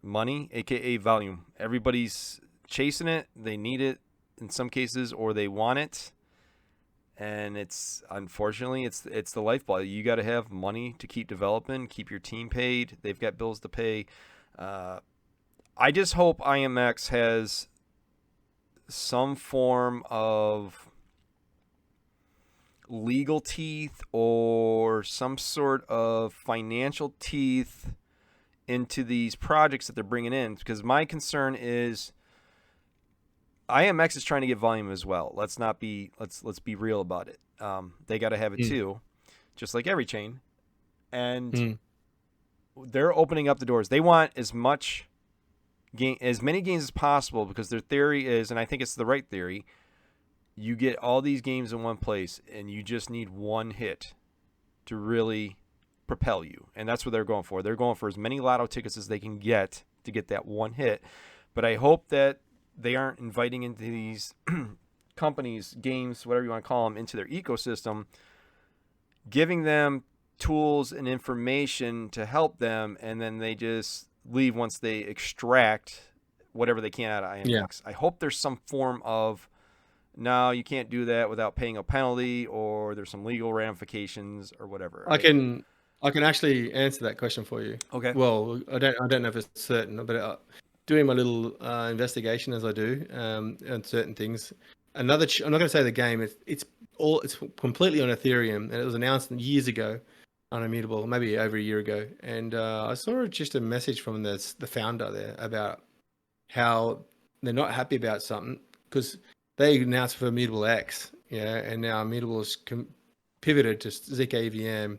Speaker 2: Money, aka volume. Everybody's chasing it. They need it in some cases, or they want it. and it's unfortunately it's the lifeblood. You got to have money to keep developing, keep your team paid. They've got bills to pay. I just hope IMX has some form of legal teeth or some sort of financial teeth into these projects that they're bringing in, because my concern is IMX is trying to get volume as well. Let's be real about it. They got to have it too, just like every chain, and they're opening up the doors. They want as many games as possible, because their theory is, and I think it's the right theory, you get all these games in one place and you just need one hit to really propel you. And that's what they're going for. They're going for as many lotto tickets as they can get to get that one hit. But I hope that they aren't inviting into these companies, games, whatever you want to call them, into their ecosystem, giving them tools and information to help them, and then they just leave once they extract whatever they can out of IMX. Yeah. I hope there's some form of, no, you can't do that without paying a penalty, or there's some legal ramifications or whatever.
Speaker 1: I can actually answer that question for you.
Speaker 2: Okay.
Speaker 1: Well, I don't know if it's certain, but doing my little investigation as I do on certain things. I'm not going to say the game. It's completely on Ethereum, and it was announced years ago on Immutable, maybe over a year ago. And I saw just a message from the founder there about how they're not happy about something, because they announced for Immutable X, and now Immutable is pivoted to zkEVM,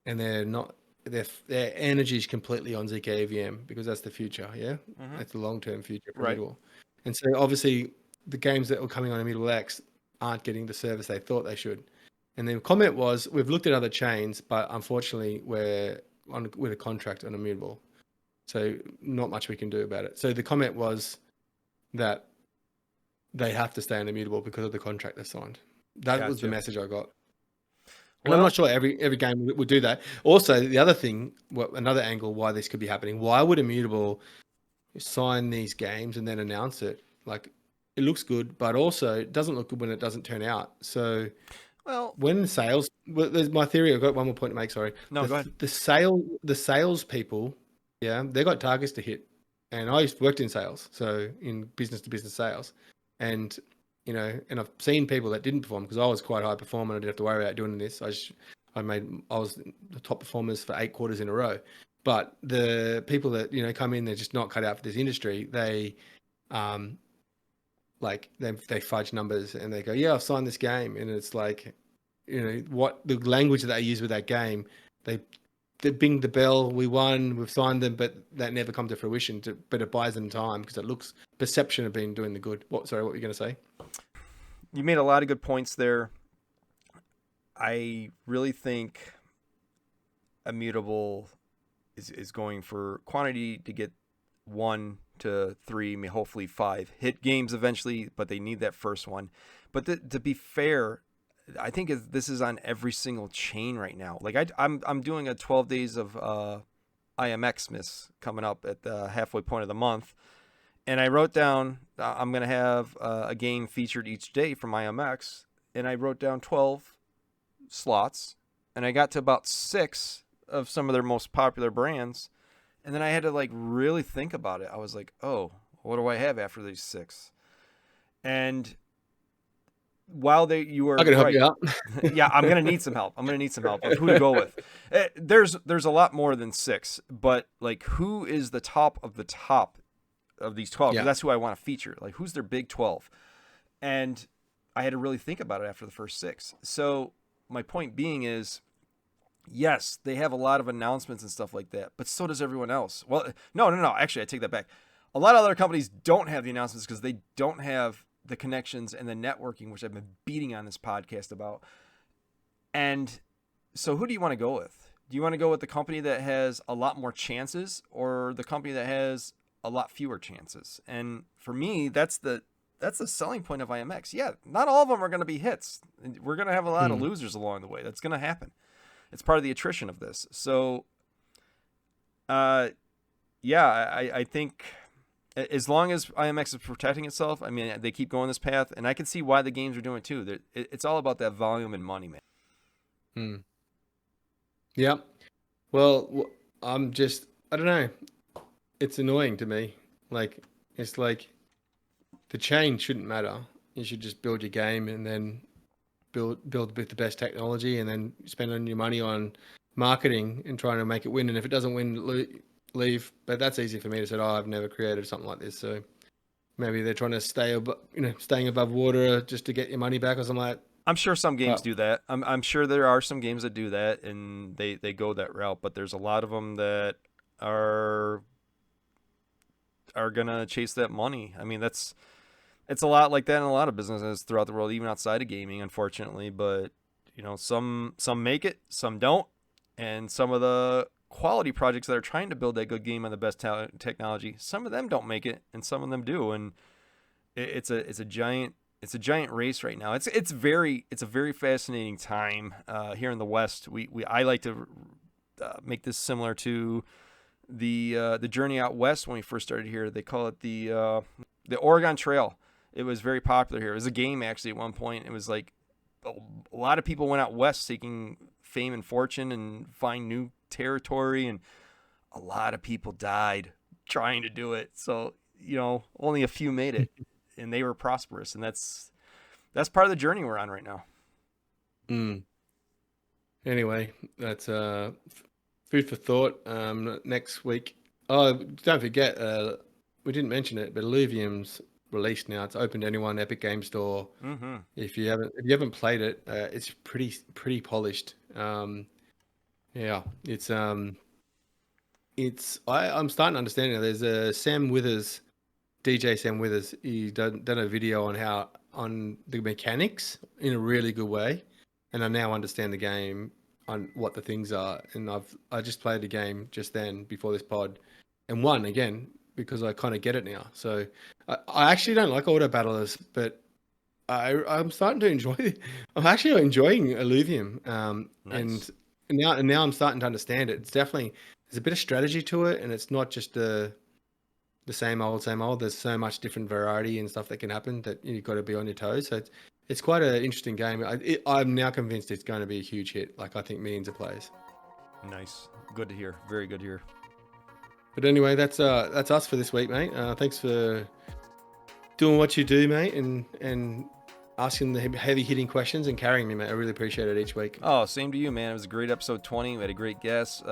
Speaker 1: and their energy is completely on zkEVM, because that's the future, That's the long-term future for Immutable. And so obviously the games that were coming on Immutable X aren't getting the service they thought they should. And the comment was, we've looked at other chains, but unfortunately we're with a contract on Immutable, so not much we can do about it. So the comment was that they have to stay on Immutable because of the contract they signed. That was the message I got. And I'm not sure every game would do that. Also, the other thing, another angle why this could be happening, why would Immutable sign these games and then announce it? Like, it looks good, but also it doesn't look good when it doesn't turn out. So, when sales, there's my theory. I've got one more point to make. Sorry.
Speaker 2: No, go ahead.
Speaker 1: The sales people, they got targets to hit. And I worked in sales, so in business to business sales, and and I've seen people that didn't perform, because I was quite a high performer. I didn't have to worry about doing this. I was the top performers for 8 quarters in a row. But the people that come in, they're just not cut out for this industry. They they fudge numbers and they go, yeah, I've signed this game, and it's like, what the language that they use with that game, they bing the bell, we won, we've signed them, but that never come to fruition. But it buys them time, because it looks perception of being doing the good. What were you going to say?
Speaker 2: You made a lot of good points there. I really think Immutable is going for quantity to get 1 to 3, hopefully 5 hit games eventually, but they need that first one. But to be fair, I think this is on every single chain right now. Like I'm doing a 12 days of IMX coming up at the halfway point of the month, and I wrote down I'm gonna have a game featured each day from IMX, and I wrote down 12 slots, and I got to about 6 of some of their most popular brands, and then I had to really think about it. I was like, oh, what do I have after these 6? And while you are,
Speaker 1: I can help you out.
Speaker 2: Yeah, I'm gonna need some help. Of who to go with. There's a lot more than 6, but who is the top of these 12? Yeah. That's who I want to feature. Who's their big 12? And I had to really think about it after the first 6. So my point being is, yes, they have a lot of announcements and stuff like that, but so does everyone else. Well, no. Actually, I take that back. A lot of other companies don't have the announcements because they don't have the connections and the networking, which I've been beating on this podcast about. And so who do you want to go with? Do you want to go with the company that has a lot more chances, or the company that has a lot fewer chances? And for me, that's the selling point of IMX. Yeah, not all of them are going to be hits. We're going to have a lot of losers along the way. That's going to happen. It's part of the attrition of this. So, I think as long as IMX is protecting itself, I mean, they keep going this path, and I can see why the games are doing it too. It's all about that volume and money, man.
Speaker 1: Hmm. Yeah. Well, I don't know. It's annoying to me. Like, it's like the chain shouldn't matter. You should just build your game and then build with the best technology, and then spend on your money on marketing and trying to make it win. And if it doesn't win, leave. But that's easy for me to say. Oh, I've never created something like this, so maybe they're trying to staying above water just to get your money back or something like that.
Speaker 2: I'm sure some games do that. I'm sure there are some games that do that, and they go that route. But there's a lot of them that are gonna chase that money. I mean, it's a lot like that in a lot of businesses throughout the world, even outside of gaming, unfortunately. But some make it, some don't, and some of the quality projects that are trying to build that good game on the best technology, some of them don't make it, and some of them do. And it's a giant race right now. It's a very fascinating time here in the West. I like to make this similar to the journey out west when we first started here. They call it the Oregon Trail. It was very popular here. It was a game actually at one point. It was like a lot of people went out west seeking fame and fortune and find new territory, and a lot of people died trying to do it. So only a few made it, and they were prosperous, and that's part of the journey we're on right now.
Speaker 1: Anyway, that's food for thought. Next week. Oh, don't forget, we didn't mention it, but Illuvium's released now. It's open to anyone. Epic Game Store.
Speaker 2: Mm-hmm.
Speaker 1: If you haven't played it, it's pretty polished. Yeah, I'm starting to understand now. There's a DJ Sam Withers. He done a video on the mechanics in a really good way, and I now understand the game on what the things are. And I just played the game just then before this pod, and won again because I kind of get it now. So I actually don't like auto battlers, but I'm starting to enjoy it. I'm actually enjoying Illuvium,
Speaker 2: Nice.
Speaker 1: and now I'm starting to understand it. It's definitely, there's a bit of strategy to it, and it's not just the same old. There's so much different variety and stuff that can happen that you've got to be on your toes. So it's quite an interesting game. I'm now convinced it's going to be a huge hit. Like, I think millions of players.
Speaker 2: Nice. Good to hear. Very good to hear.
Speaker 1: But anyway, that's us for this week, mate. Thanks for doing what you do, mate, and asking the heavy hitting questions and carrying me, mate. I really appreciate it each week.
Speaker 2: Oh, same to you, man. It was a great episode 20. We had a great guest,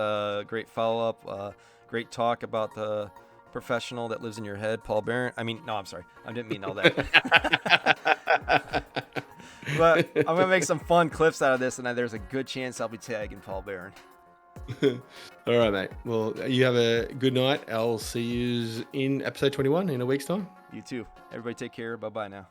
Speaker 2: great follow up, great talk about the professional that lives in your head, Paull Barron. I mean, no, I'm sorry. I didn't mean all that. But I'm going to make some fun clips out of this, and there's a good chance I'll be tagging Paull Barron.
Speaker 1: All right, mate. Well, you have a good night. I'll see you in episode 21 in a week's time.
Speaker 2: You too. Everybody take care. Bye-bye now.